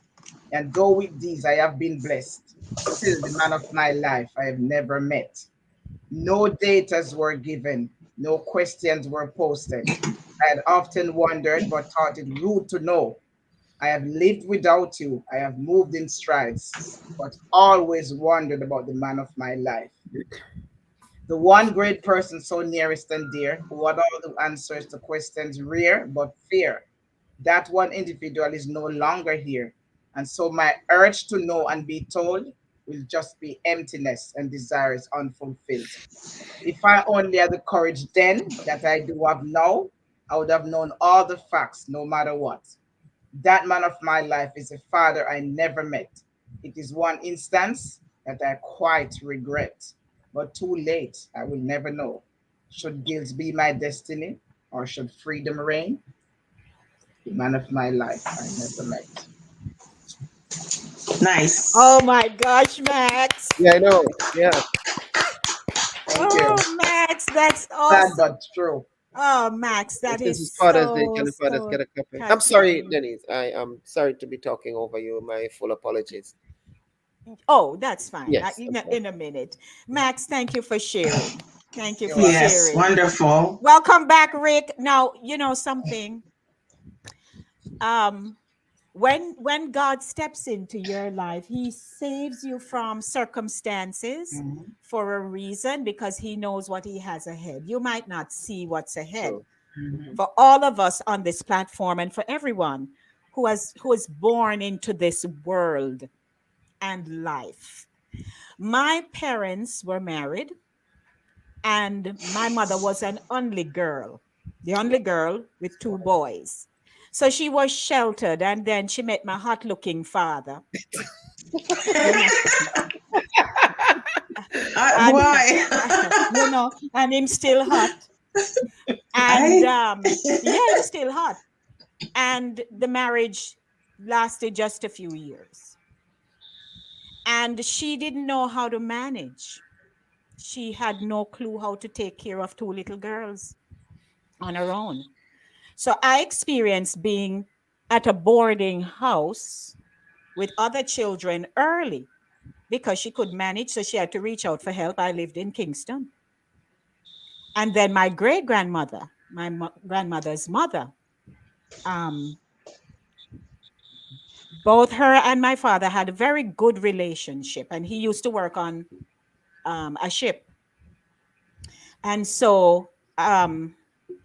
And though with these I have been blessed, still the man of my life I have never met. No datas were given, no questions were posted. I had often wondered, but thought it rude to know. I have lived without you, I have moved in strides, but always wondered about the man of my life. The one great person so nearest and dear, who had all the answers to questions rare but fear. That one individual is no longer here. And so my urge to know and be told will just be emptiness and desires unfulfilled. If I only had the courage then that I do have now, I would have known all the facts no matter what. That man of my life is a father I never met. It is one instance that I quite regret, but too late, I will never know. Should guilt be my destiny or should freedom reign? The man of my life I never met. Oh Nice. my gosh, Max. Yeah, I know. Yeah. Thank you. Oh, Max, that's Sad awesome. but true. Oh, Max, that This is is Father's Day. so, Can the fathers so get a copy? I'm sorry, touching. Denise. I am sorry to be talking over you. My full apologies. Oh, that's fine. Yes, I'm sorry. In a minute. Max, thank you for sharing. Thank you You're for welcome. Yes, sharing. wonderful. Welcome back, Rick. Now, you know something. Um, when God steps into your life, He saves you from circumstances Mhm. for a reason because He knows what He has ahead. You might not see what's ahead. True. Mhm. For all of us on this platform and for everyone who is born into this world and life. My parents were married, and my mother was an only girl, the only girl with two boys. So she was sheltered, and then she met my hot looking father, you know, and Why? and him still hot. And I yeah, him still hot. And the marriage lasted just a few years. And she didn't know how to manage. She had no clue how to take care of two little girls on her own. So I experienced being at a boarding house with other children early because she could manage. So she had to reach out for help. I lived in Kingston. And then my great grandmother, grandmother's mother, um, both her and my father had a very good relationship. And he used to work on a ship. And so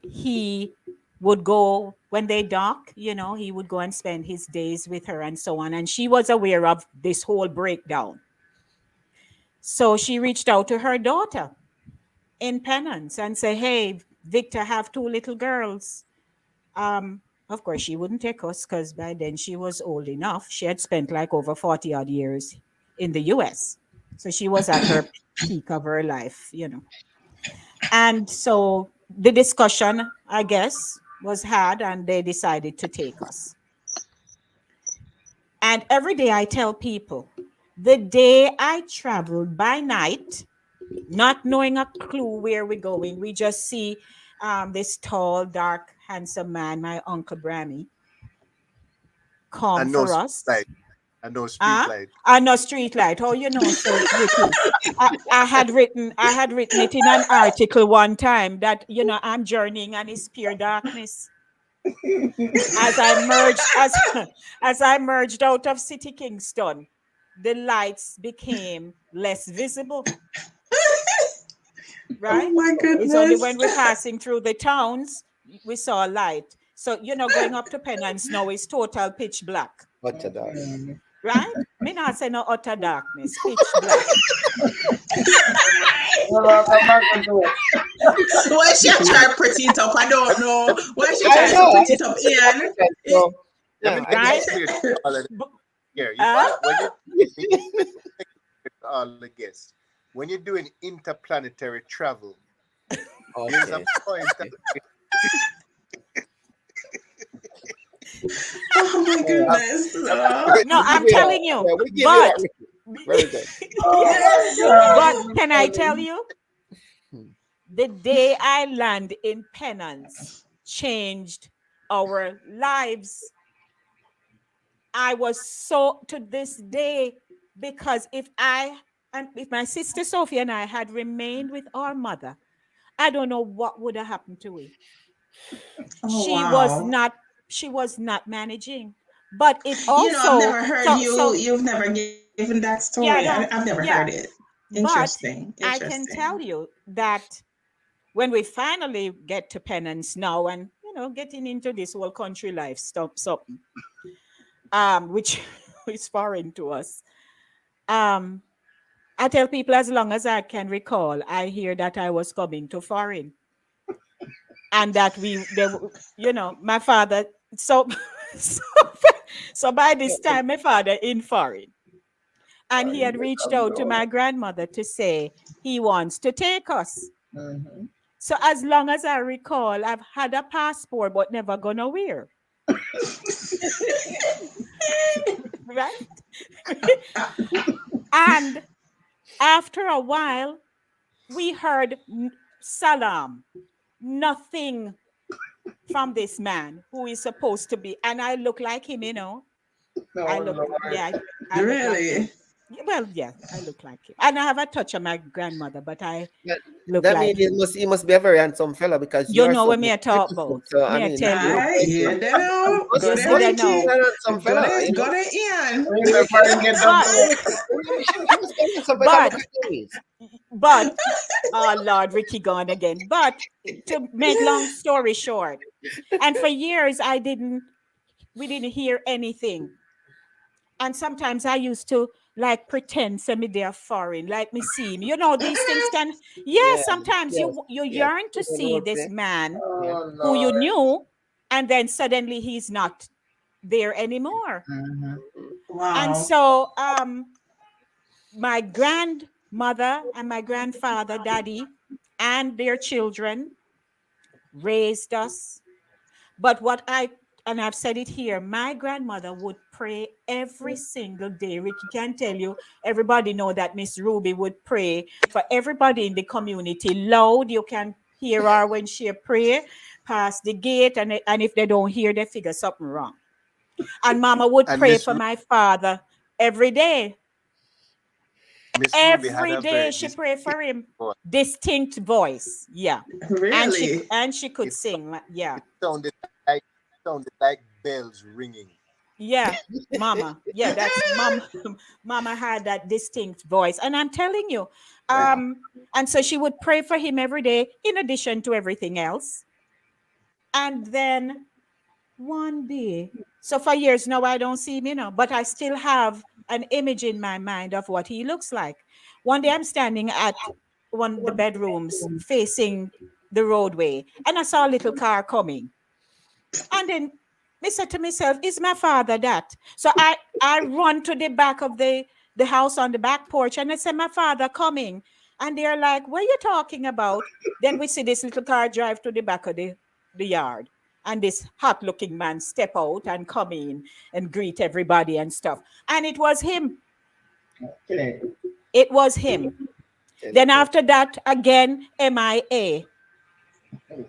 he would go when they dock, he would go and spend his days with her and so on. And she was aware of this whole breakdown. So she reached out to her daughter in penance and say, hey, Victor have two little girls. Of course, she wouldn't take us because by then she was old enough. She had spent like over 40 odd years in the US. So she was at her peak of her life. And so the discussion, I guess, was had and they decided to take us. And every day I tell people, the day I traveled by night, not knowing a clue where we're going, we just see this tall, dark, handsome man, my Uncle Brammy, come And no for street us. light. And no street light. And no street light. Oh, so Ricky, I had written it in an article one time that I'm journeying on his pure darkness. As I merged as I merged out of City Kingston, the lights became less visible. Right? Oh my It's only goodness. when we're passing through the towns we saw a light. So going up to Penance now is total pitch black. What a dog. Right? Me not say no utter darkness, pitch black. Why she try to put it up? I don't know. Why she try to put it up, Ian? Right? All the guests. When you're doing interplanetary travel, there's a Okay. point that Oh my goodness. No, I'm telling you. Yeah, we give But you that. Very good. but can I tell you? The day I land in Penance changed our lives. I was so to this day, because if my sister Sophie and I had remained with our mother, I don't know what would have happened to her. Oh, She wow. was not managing. But it I've also never heard so you've never given that story. yeah, I've no, never heard yeah. it. But Interesting. I can Interesting. tell you that when we finally get to Penance now and getting into this whole country life stuff, something which is foreign to us. I tell people as long as I can recall, I hear that I was coming to foreign, and that my father. So, so, so by this time, my father in foreign, and he had reached out to my grandmother to say he wants to take us. Mm-hmm. So as long as I recall, I've had a passport but never gone nowhere. Right? And after a while, we heard salam, nothing from this man who is supposed to be. And I look like him, I look, yeah, I look like him. Really? Well, yeah, I look like him. And I have a touch of my grandmother, but I look That like means him. he must be a very handsome fella because You you're know so what me I talk beautiful. about. So Me I I mean, tell you. I hear that now. must, You Go see there, that must be now. a Ricky. handsome Go fella, there, go there, Ian. But oh Lord, Ricky gone again. But to make long story short, and for years we didn't hear anything. And sometimes I used to like pretend semi they're foreign, like me see him. These things can, yeah, Yeah, sometimes yes, you yes. yearn to You don't see know, this say, man yeah. who you knew, and then suddenly he's not there anymore. And Wow. so my grandmother and my grandfather, daddy, and their children raised us. But what I and I've said it here, my grandmother would pray every single day. Ricky can tell you, everybody know that Miss Ruby would pray for everybody in the community loud. You can hear her when she pray past the gate, and if they don't hear, they figure something wrong. And Mama would And pray for my father every day. Miss Ruby had Every a day very she prayed for distinct him. voice. Distinct voice. Yeah. Really? And she could It, sing. Yeah. it sounded like bells ringing. Yeah, mama. Yeah, that's mama. Mama had that distinct voice. And I'm telling you, Wow. and so she would pray for him every day, in addition to everything else. And then one day, so for years now, I don't see him, but I still have an image in my mind of what he looks like. One day I'm standing at one of the bedrooms facing the roadway, and I saw a little car coming. And then I said to myself, is my father that? So I run to the back of the house on the back porch, and I said, my father coming. And they're like, what are you talking about? Then we see this little car drive to the back of the yard. And this hot looking man step out and come in and greet everybody and stuff. And it was him. Okay. It was him. Then after that, again, MIA.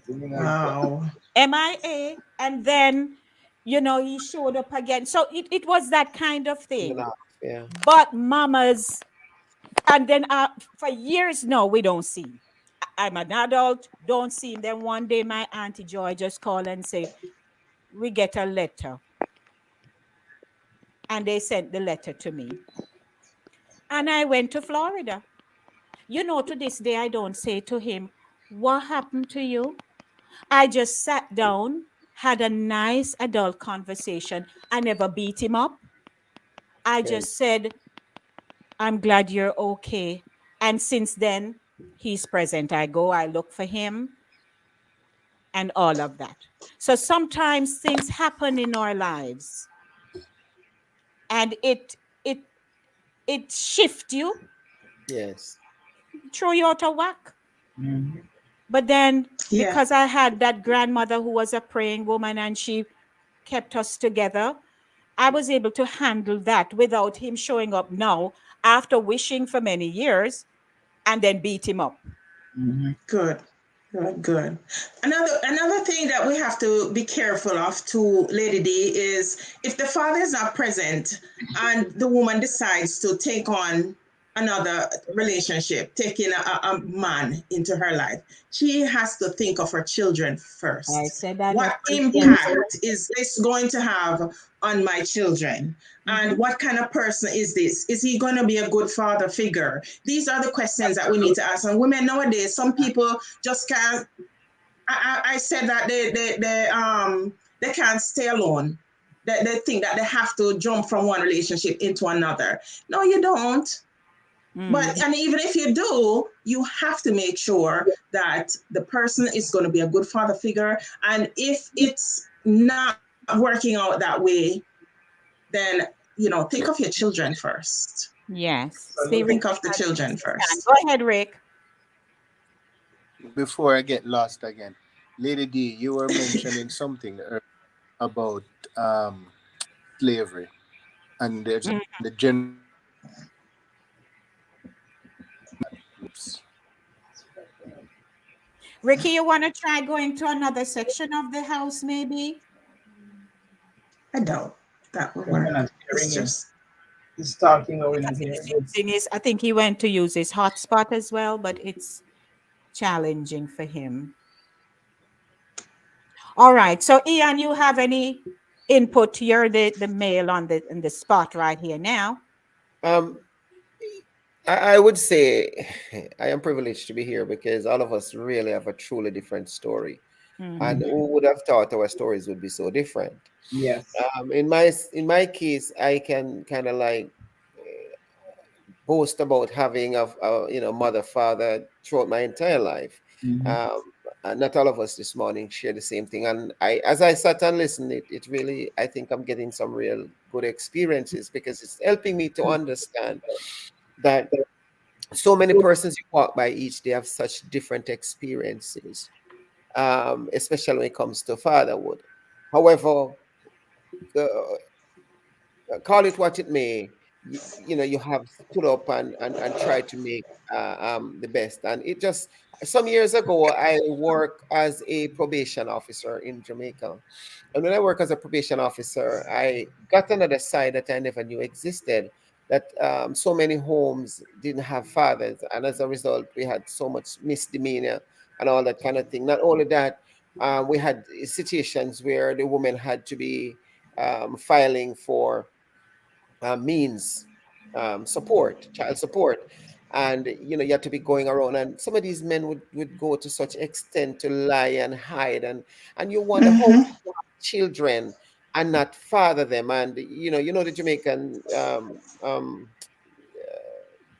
Wow. MIA. And then, he showed up again. So it was that kind of thing. Yeah. But mamas, and then for years now, we don't see him. I'm an adult, don't see him. Then one day, my Auntie Joy just called and say, we get a letter. And they sent the letter to me. And I went to Florida. To this day, I don't say to him, what happened to you? I just sat down, had a nice adult conversation. I never beat him up. I Okay. just said, I'm glad you're okay. And since then, he's present. I go, I look for him, and all of that. So sometimes things happen in our lives, and it shifts you, Yes. throw you out of whack. Mhm. But then, Yeah. because I had that grandmother who was a praying woman and she kept us together, I was able to handle that without him showing up now after wishing for many years and then beat him up. Mhm. Good. Good, good. Another thing that we have to be careful of too, Lady D, is if the father is not present and the woman decides to take on another relationship, taking a man into her life, she has to think of her children I first. said that What yes. impact is this going to have on my children? And what kind of person is this? Is he going to be a good father figure? These are the questions that we need to ask. And women nowadays, some people just can't. I said that they can't stay alone. They think that they have to jump from one relationship into another. No, you don't. But and even if you do, you have to make sure that the person is going to be a good father figure. And if it's not working out that way, then think of your children first. Yes. See, Absolutely. Rick Think of the has children raised his hand. first. Go ahead, Rick. Before I get lost again, Lady D, you were mentioning something about slavery and the groups. Ricky, you want to try going to another section of the house, maybe? I doubt that will We're work. not It's hearing him. just He's talking, or we're not Because hearing he's him. using his, I think he went to use his hotspot as well, but it's challenging for him. All right. So, Ian, you have any input? You're the male on the spot right here now. Um, I would say I am privileged to be here because all of us really have a truly different story. And Mm-hmm. who would have thought our stories would be so different? Yes. In my case, I can kind of like boast about having a mother father throughout my entire life. Mhm. Um, and not all of us this morning share the same thing. And as I sat and listened, it really, I think I'm getting some real good experiences because it's helping me to understand that so many persons you walk by each day have such different experiences, especially when it comes to fatherhood. However, call it what it may, you have stood up and tried to make the best. And it just, some years ago, I worked as a probation officer in Jamaica. And when I work as a probation officer, I got another side that I never knew existed. That so many homes didn't have fathers, and as a result, we had so much misdemeanor and all that kind of thing. Not only that, we had situations where the woman had to be filing for means support, child support. And you have to be going around, and some of these men would go to such extent to lie and hide, and you wonder how Mm-hmm. people have children and not father them. And the Jamaican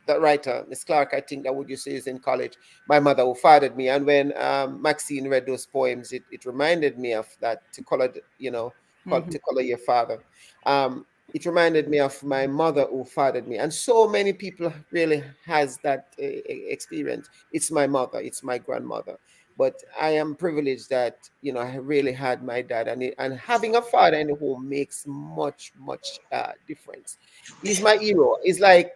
that writer, Miss Clark, I think that what you say is in college, my mother who fathered me. And when Maxine read those poems, it reminded me of that, to color, Mhm. to color your father. It reminded me of my mother who fathered me. And so many people really has that experience. It's my mother, it's my grandmother. But I am privileged that, I really had my dad, and having a father in the home makes much, much difference. He's my hero. It's like,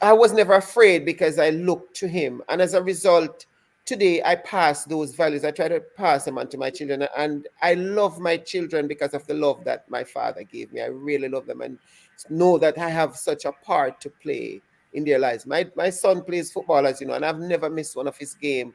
I was never afraid because I looked to him. And as a result, today I pass those values. I try to pass them on to my children. And I love my children because of the love that my father gave me. I really love them and know that I have such a part to play in their lives. My son plays football, as you know, and I've never missed one of his game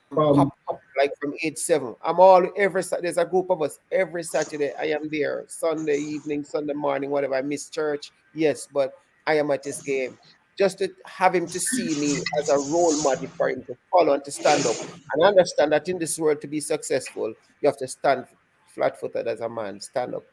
from pop, like from age 7. I'm all there's a group of us every Saturday. I am there, Sunday evening, Sunday morning, whatever. I miss church, yes, but I am at his game. Just to have him to see me as a role model for him to follow and to stand up and understand that in this world, to be successful, you have to stand flat-footed as a man. Stand up.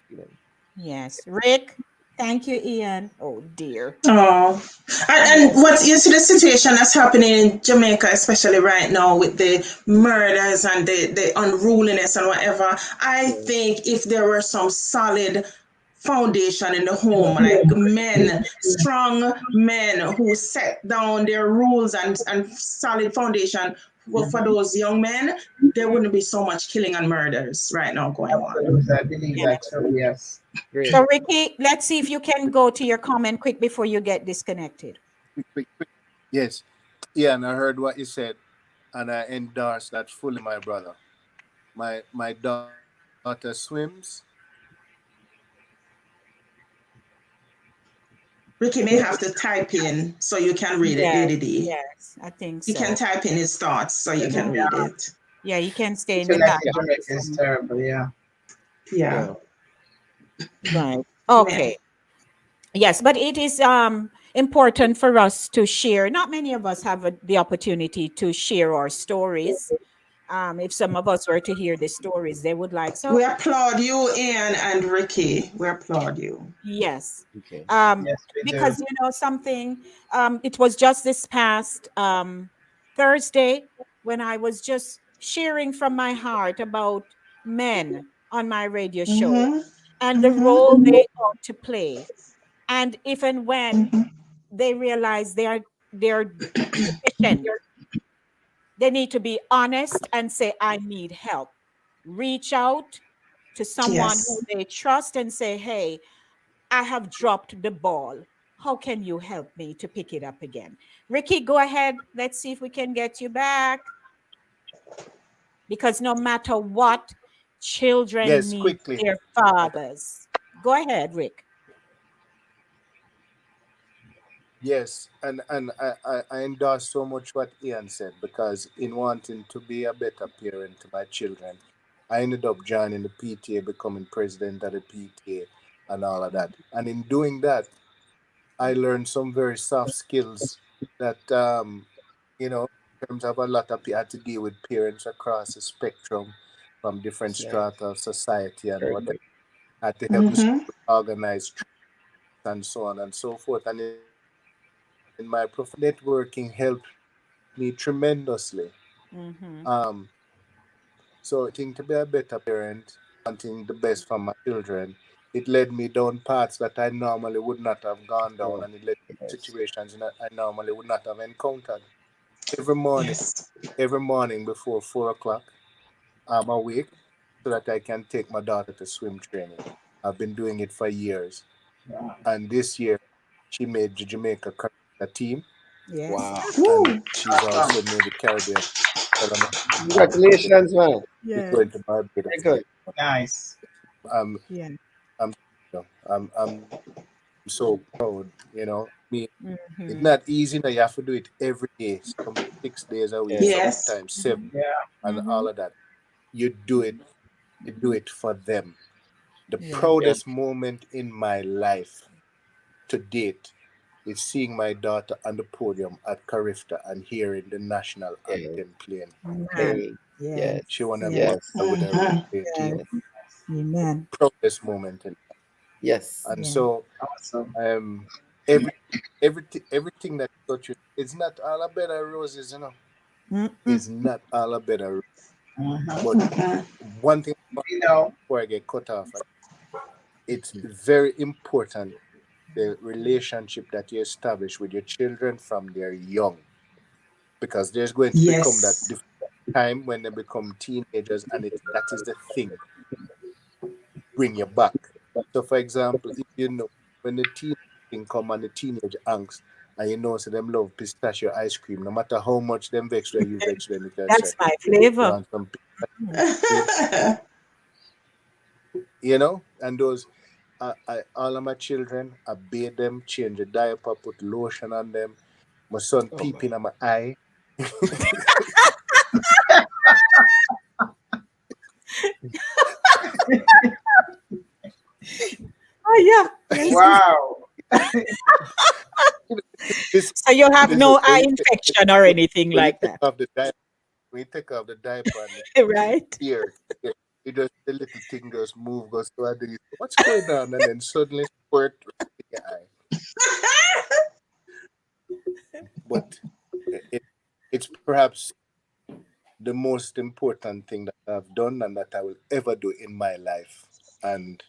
Yes. Rick, thank you, Ian. Oh, dear. Oh, and what you see the situation that's happening in Jamaica, especially right now with the murders and the unruliness and whatever. I Yeah. think if there were some solid foundation in the home, like men, strong men who set down their rules and solid foundation for those young men, there wouldn't be so much killing and murders right now going on. Absolutely, I believe Yeah. that. So yes. Great. So, Ricky, let's see if you can go to your comment quick before you get disconnected. Quick. Yes. Yeah, and I heard what you said, and I endorse that fully, my brother. My daughter swims. Ricky may have to type in so you can read it, Yes, Lady D. yes, I think He can so. type in his thoughts so you can read it. Yeah, you can stay in the Situation in background Jamaica with is some. terrible. Yeah. Yeah. Yeah. Right. Man. Okay. Yes, but it is important for us to share. Not many of us have the opportunity to share our stories. If some of us were to hear the stories, they would like. We So, applaud you, Ian and Ricky. We applaud you. yes. Okay. Um, Yes, we do. because something, it was just this past Thursday when I was just sharing from my heart about men on my radio show Mm-hmm. and the Mm-hmm. role they ought to play. And if and when Mm-hmm. they realize they're deficient, they need to be honest and say, I need help. Reach out to someone who Yes. they trust and say, hey, I have dropped the ball. How can you help me to pick it up again? Ricky, go ahead. Let's see if we can get you back. Because no matter what, children Yes, need quickly. their fathers. Go ahead, Rick. Yes, and I endorse so much what Ian said, because in wanting to be a better parent to my children, I ended up joining the PTA, becoming president of the PTA, and all of that. And in doing that, I learned some very soft skills that, in terms of a lot of people, I had to deal with parents across the spectrum from different That's nice. strata of society and Very whatever. good. I had to help the Mm-hmm. school organize trips and so on and so forth. And in my profession, networking helped me tremendously. Um, Mm-hmm. so in wanting to be a better parent, wanting the best for my children, it led me down paths that I normally would not have gone down, Oh, and it led me to yes. situations that I normally would not have encountered. Every morning, Yes. every morning before 4 o'clock, I'm awake so that I can take my daughter to swim training. I've been doing it for years. Wow. And this year, she made the Jamaica Caribbean team, Yes. Wow. and Woo. she's Awesome. also made the Caribbean tournament. Congratulations, man. She's Yes. going to Very Barbados good. next. Nice. I'm, Yeah. I'm, I'm so proud. Me, it's Hmm. not easy. Now you have to do it every day, some 6 days a week, Yeah. Yes. sometimes seven, Yeah. and Hmm. all of that. You do it. You do it for them. The Yeah. Yeah. proudest moment in my life to date is seeing my daughter on the podium at Carifta and hearing the national Yeah. anthem playing. Man. Playing. Yes. Yes. She won a Yes. Yes. medal with her relay Yes. team. Yes. Amen. Proudest moment. Yes. And Yeah. so Awesome. every everything that you go through, it's not all a bed of roses. Mm-mm. It's not all a bed of roses. Mm-hmm. But one thing You know, before I get cut off, it's very important the relationship that you establish with your children from they're young, because there's going to become that Yes. time when they become teenagers, and that is the thing bring you back. So, for example, if when the teen thing come and the teenage angst, and so them love pistachio ice cream, no matter how much them vex them, you vex them, you can say, That's my you flavor. want some Mm. cream, and those, all of my children, I bathe them, change the diaper, put lotion on them. My son Oh my. peeping at my eye. Oh yeah. Yes. wow. This, So you have listen, no eye infection or anything when you like take that, off the diaper, and the right? tear, it just the little thing just move, goes to other. What's going on? And then suddenly squirt right in your eye. But it, it's perhaps the most important thing that I've done and that I will ever do in my life. And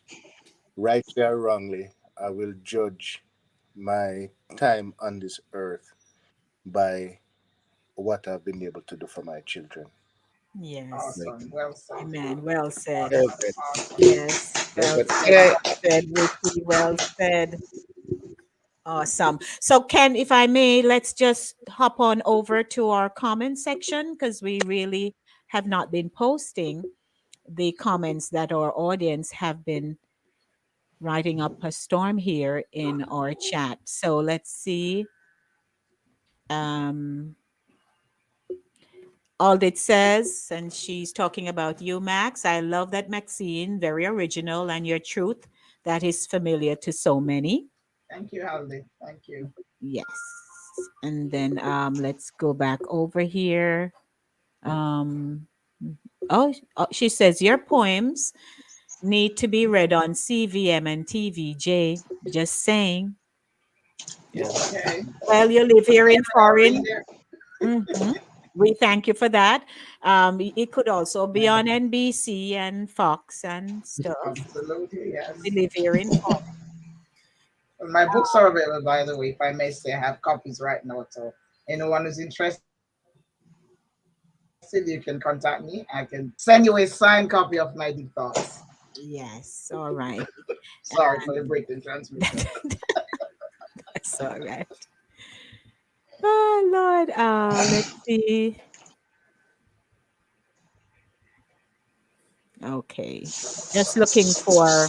rightly or wrongly, I will judge my time on this earth by what I've been able to do for my children. Yes. Very Awesome. Well said. Amen. Well said. very Awesome. good. Awesome. Yes. Very Well good. said. Can Well said, Ricky. Well said. Awesome. So, Ken, if I may, let's just hop on over to our comment section because we really have not been posting the comments that our audience have been writing up a storm here in our chat. So let's see. Um, Aldit says, and she's talking about you, Max. I love that Maxine, very original, and your truth that is familiar to so many. Thank you, Haldy. Thank you. Yes. And then let's go back over here. Um, oh, she says your poems need to be read on CVM and TVJ. Just saying. yeah. Okay. Well, you live here in I'll read foreign. it. Mhm. We thank you for that. It could also be on NBC and Fox and stuff. Absolutely, We yes. live here in foreign. My books are available, by the way, if I may say. I have copies right now. So anyone who's interested, you can contact me. I can send you a signed copy of my deep thoughts. Yes, all right. Sorry for the break in transmission. That's all right. Oh Lord, let's see. Okay, just looking for. Oh,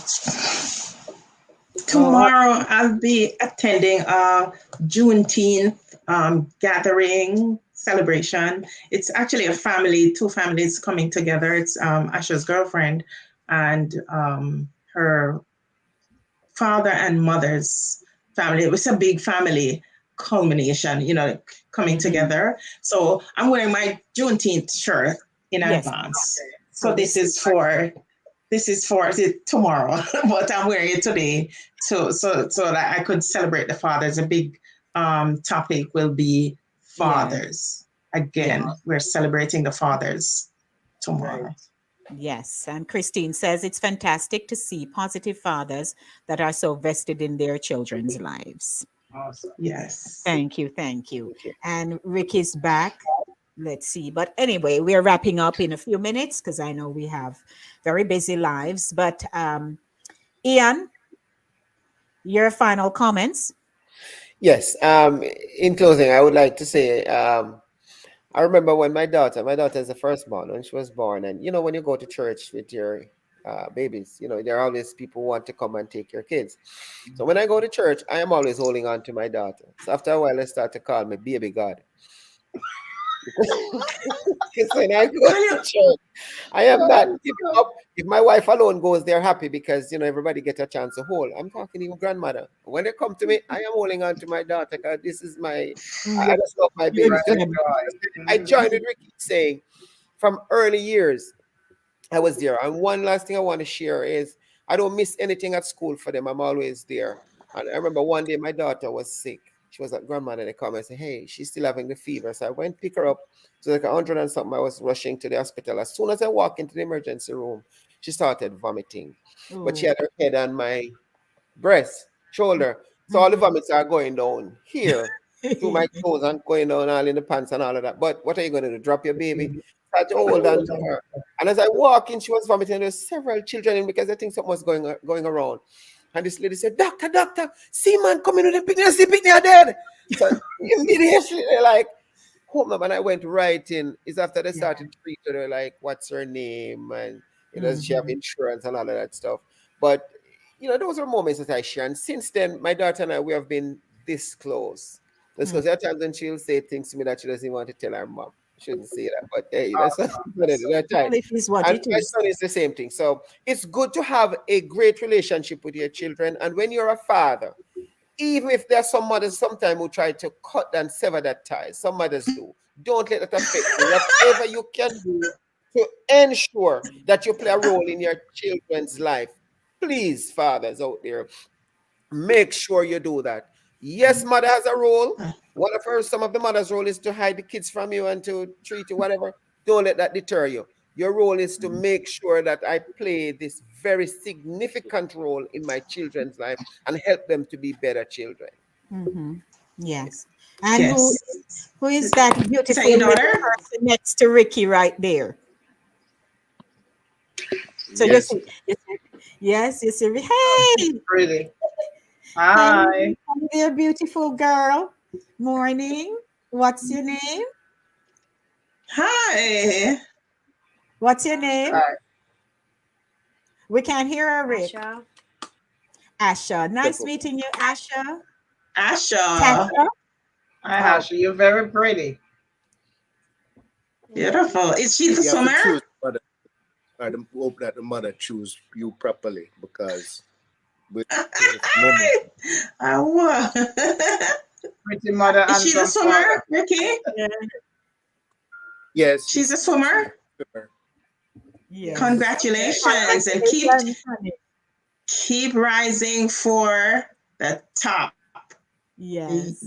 Tomorrow I'll be attending a Juneteenth gathering celebration. It's actually a family, two families coming together. It's Asha's girlfriend and her father and mother's family. It was a big family culmination, coming mhm. together. So I'm wearing my Juneteenth shirt in Yes. advance. So So we this see. is for tomorrow, but I'm wearing it today, so that I could celebrate the fathers. A big topic will be Yes. fathers. Yes. Again, we're celebrating the fathers Great. tomorrow. Yes, and Christine says it's fantastic to see positive fathers that are so vested in their children's lives. Awesome. Yes. Thank you, thank you. Thank you. And Ricky's back. Let's see. But anyway, we're wrapping up in a few minutes because I know we have very busy lives. But Ian, your final comments? Yes. In closing, I would like to say, I remember when my daughter is the firstborn, when she was born, and when you go to church with your babies, there are always people who want to come and take your kids. So when I go to church, I am always holding on to my daughter. So after a while, they start to call me baby God. Because when I go to church, I am not giving up. If my wife alone goes, they're happy because everybody get a chance to hold. I'm talking to your grandmother. When they come to me, I am holding on to my daughter because this is I Your, just love my your baby. So grand. I joined with Ricky saying from early years, I was there. And one last thing I want to share is I don't miss anything at school for them. I'm always there. And I remember one day my daughter was sick. She was at grandmother. They come and say, hey, she's still having the fever. So I went pick her up. So like 100 and something. I was rushing to the hospital. As soon as I walked into the emergency room, she started vomiting. But she Oh. had her head on my breast, shoulder. So all the Mhm. vomits are going down here through my clothes and going down all in the pants and all of that. But what are you going to do? Drop your baby? So I had to hold on to her. And as I walk in, she was vomiting. There were several children in because I think something was going around. And this lady said, Doctor, doctor, see man coming with the picnic, see picnic are dead. So immediately they're like, hold up. And I went right in. It's after they Yeah. started to treat her, they're like, what's her name? And does she have Mhm. insurance and all of that stuff. But those are moments that I share. And since then, my daughter and I, we have been this close. This Mm. close. There are times when she'll say things to me that she doesn't even want to tell her mom. Shouldn't say that, but hey, that's what it is. That's right. Well, it is what And it my is. son is the same thing. So it's good to have a great relationship with your children. And when you're a father, even if there are some mothers sometimes who try to cut and sever that tie, some mothers do. Don't let that affect you. Whatever you can do to ensure that you play a role in your children's life, please, fathers out there, make sure you do that. Yes, mother has a role. Some of the mother's role is to hide the kids from you and to treat you whatever. Don't let that deter you. Your role is to make sure that I play this very significant role in my children's life and help them to be better children. Hmm. Yes. And who Yes. who is that Is that beautiful your little daughter? person next to Ricky right there? So you Yes. see, yes, you see, hey, Pretty. hey, Hi. hi there, beautiful girl. Morning. What's your name? Hi. What's your name? Hi. We can't hear her, Rick. Asha. Asha. Step Nice up. meeting you, Asha. Asha. Tasha. Hi, Oh, Ashley. You're very pretty. Beautiful. Is she the You have to swimmer? choose the mother, or hope that the mother choose you properly because with moment. I was. Pretty mother, Is she the handsome father. swimmer, Ricky? yeah. Yes, She's a she's swimmer. a swimmer. Yes. Yes. Congratulations, and Congratulations, honey. keep rising for the top. Yes.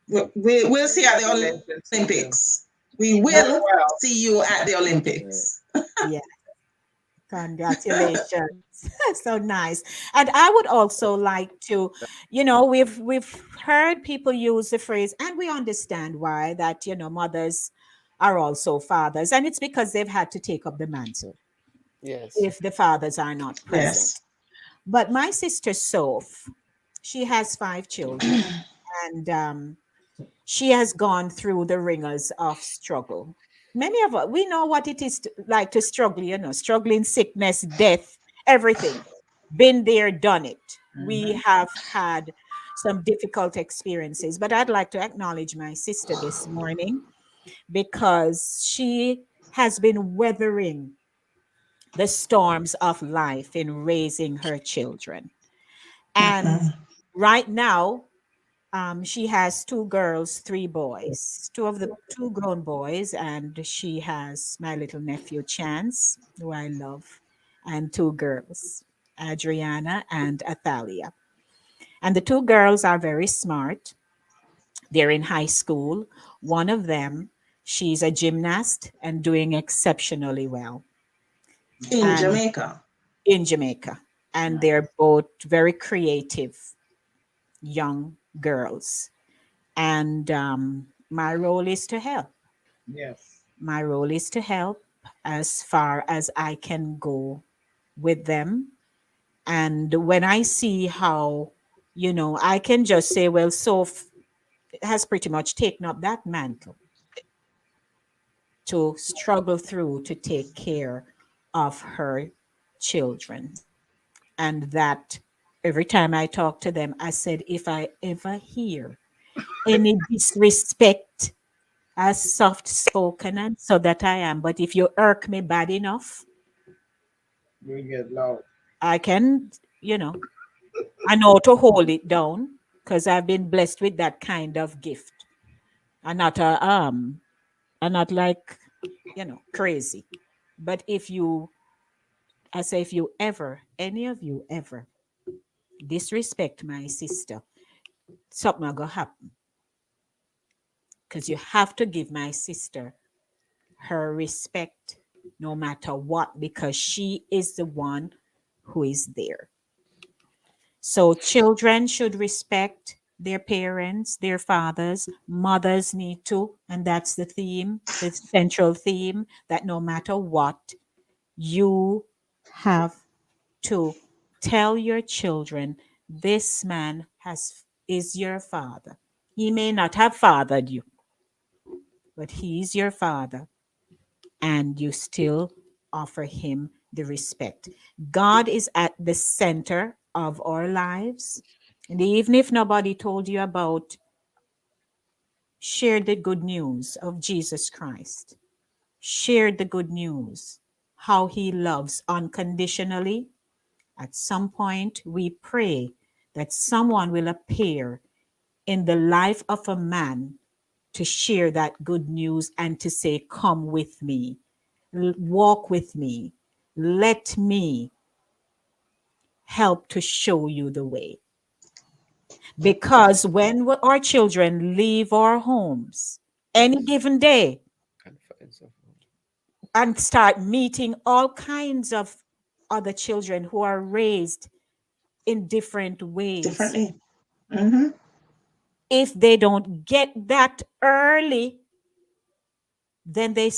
We'll see you at the Congratulations to you. Olympics. We will Very well. see you at the Right. Olympics. Yeah. Congratulations. So nice. And I would also like to, we've heard people use the phrase, and we understand why, that, mothers are also fathers. And it's because they've had to take up the mantle Yes. if the fathers are not Yes. present. But my sister Soph, she has 5 children, and she has gone through the ringers of struggle. Many of us, we know what it is like to struggle, struggling, sickness, death, everything. Been there, done it. We have had some difficult experiences, but I'd like to acknowledge my sister this morning because she has been weathering the storms of life in raising her children. And Mhm. right now, she has 2 girls, 3 boys, two grown boys, and she has my little nephew Chance, who I love, and 2 girls, Adriana and Athalia. And the 2 girls are very smart. They're in high school. One of them, she's a gymnast and doing exceptionally well, In and Jamaica. in Jamaica. And they're both very creative young girls. And my role is to help. Yes. My role is to help as far as I can go with them And when I see how, I can just say, well, has pretty much taken up that mantle to struggle through to take care of her children. And that every time I talk to them, I said, if I ever hear any disrespect, as soft spoken and so that I am, but if you irk me bad enough, You get loud. I can, you know, I know to hold it down because I've been blessed with that kind of gift. I'm not I'm not like, crazy. But I say, if you ever, any of you ever disrespect my sister, something will go happen. Because you have to give my sister her respect no matter what, because she is the one who is there. So children should respect their parents, their fathers. Mothers need to, and that's the theme, the central theme, that no matter what, you have to tell your children, this man is your father. He may not have fathered you, but he's your father, and you still offer him the respect. God is at the center of our lives. And even if nobody told you about, share the good news of Jesus Christ. Share the good news, how he loves unconditionally. At some point, we pray that someone will appear in the life of a man to share that good news and to say, come with me, walk with me, let me help to show you the way. Because when our children leave our homes any given day Confines of and start meeting all kinds of other children who are raised in different ways, Differently. Mm-hmm. if they don't get that early, then they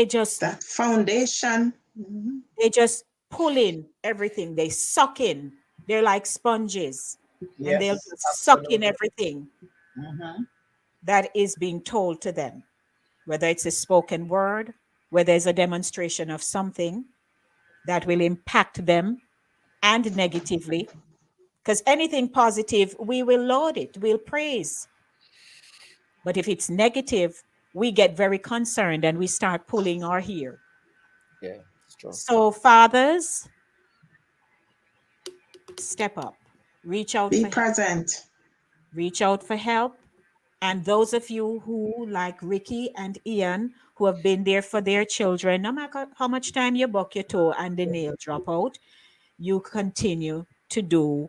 just That foundation. Mm-hmm. they just pull in everything. They suck in. They're like sponges, and they'll Yes, just suck in absolutely. everything Mm-hmm. that is being told to them, whether it's a spoken word, whether it's a demonstration of something that will impact them and negatively. Because anything positive, we will laud it, we'll praise. But if it's negative, we get very concerned and we start pulling our hair. yeah, it's true. So, fathers, step up, reach out Be for help, present. reach out for help. And those of you who, like Ricky and Ian, who have been there for their children, no matter how much time you buck your toe and the nail drop out, you continue to do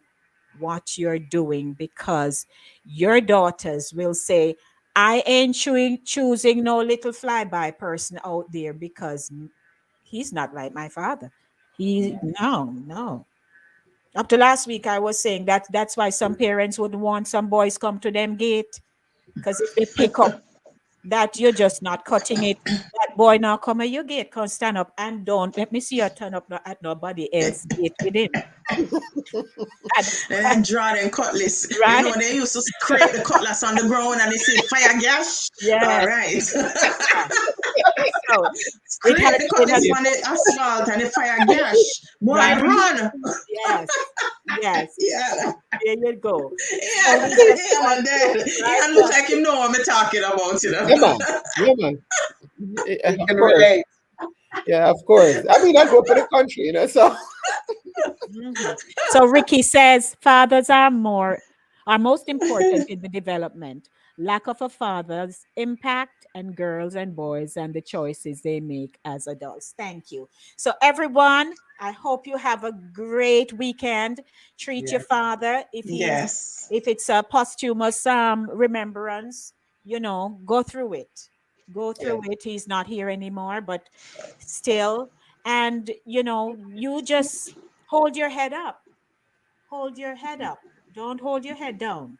what you're doing, because your daughters will say, I ain't choosing no little flyby person out there because he's not like my father. He, no, no. Up to last week, I was saying that that's why some parents would want some boys come to them gate, because if they pick up that you're just not cutting it, that boy now come at your gate, can stand up and don't let me see you turn up at nobody else gate with him. And, Then they draw them cutlass. You know, right? they used to scrape the cutlass on the ground and they say fire gash. All Yes. right. Yeah. So it Scrape has the it cutlass has on the asphalt and the fire gash. Boy, right. run. Yes. Yes. Yeah. There you go. So Yeah. we just Yeah, want man. to It look right. like him know what I'm talking about, you know. Yeah, man. Yeah, man. We Of can course. relate. Yeah, of course. I mean, I grew up in the country, so Mhm. So Ricky says fathers are most important in the development. Lack of a father's impact and girls and boys and the choices they make as adults. Thank you. So everyone, I hope you have a great weekend. Treat your Yes. father Yes. if it's a posthumous remembrance, go through it. Go Yes. through it. He's not here anymore, but still, and you just hold your head up. Hold your head up. Don't hold your head down.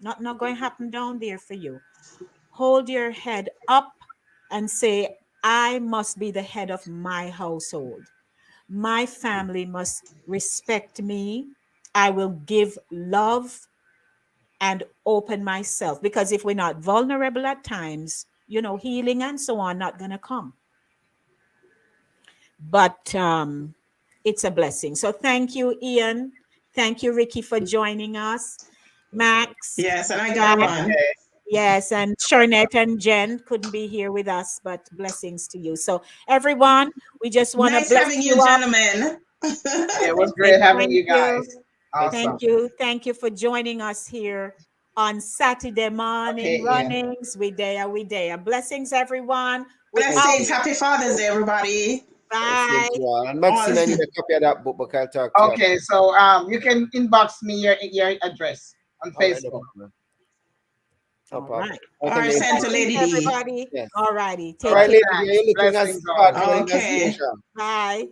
Not going to happen down there for you. Hold your head up and say, I must be the head of my household. My family must respect me. I will give love and open myself, because if we're not vulnerable at times, healing and so on not going to come. But it's a blessing. So thank you, Ian. Thank you, Ricky, for joining us. Max, Yes, and I gotta Jack, run. Okay. yes, and Sharnette and Jen couldn't be here with us, but blessings to you. So everyone, we just want to Nice bless having you you, up. gentlemen. It was great having Thank you you. guys. Awesome. Thank you for joining us here on Saturday morning Okay, Ian. runnings. We there. Blessings, everyone. We Thank out. Blessings. Happy Father's Day, everybody. Same Bye. to you all. And All Maxine, I need a copy of that book, but I'll talk to you after. Okay, so you can inbox me your address on All right, no Facebook. problem. No All problem. right. Okay, right, Lady. sent to Blessings, Lady D. everybody. Yes. All righty. All Take right, care. Lady, Thanks. you're looking as Blessings all. sparkling as Okay. usual. Bye.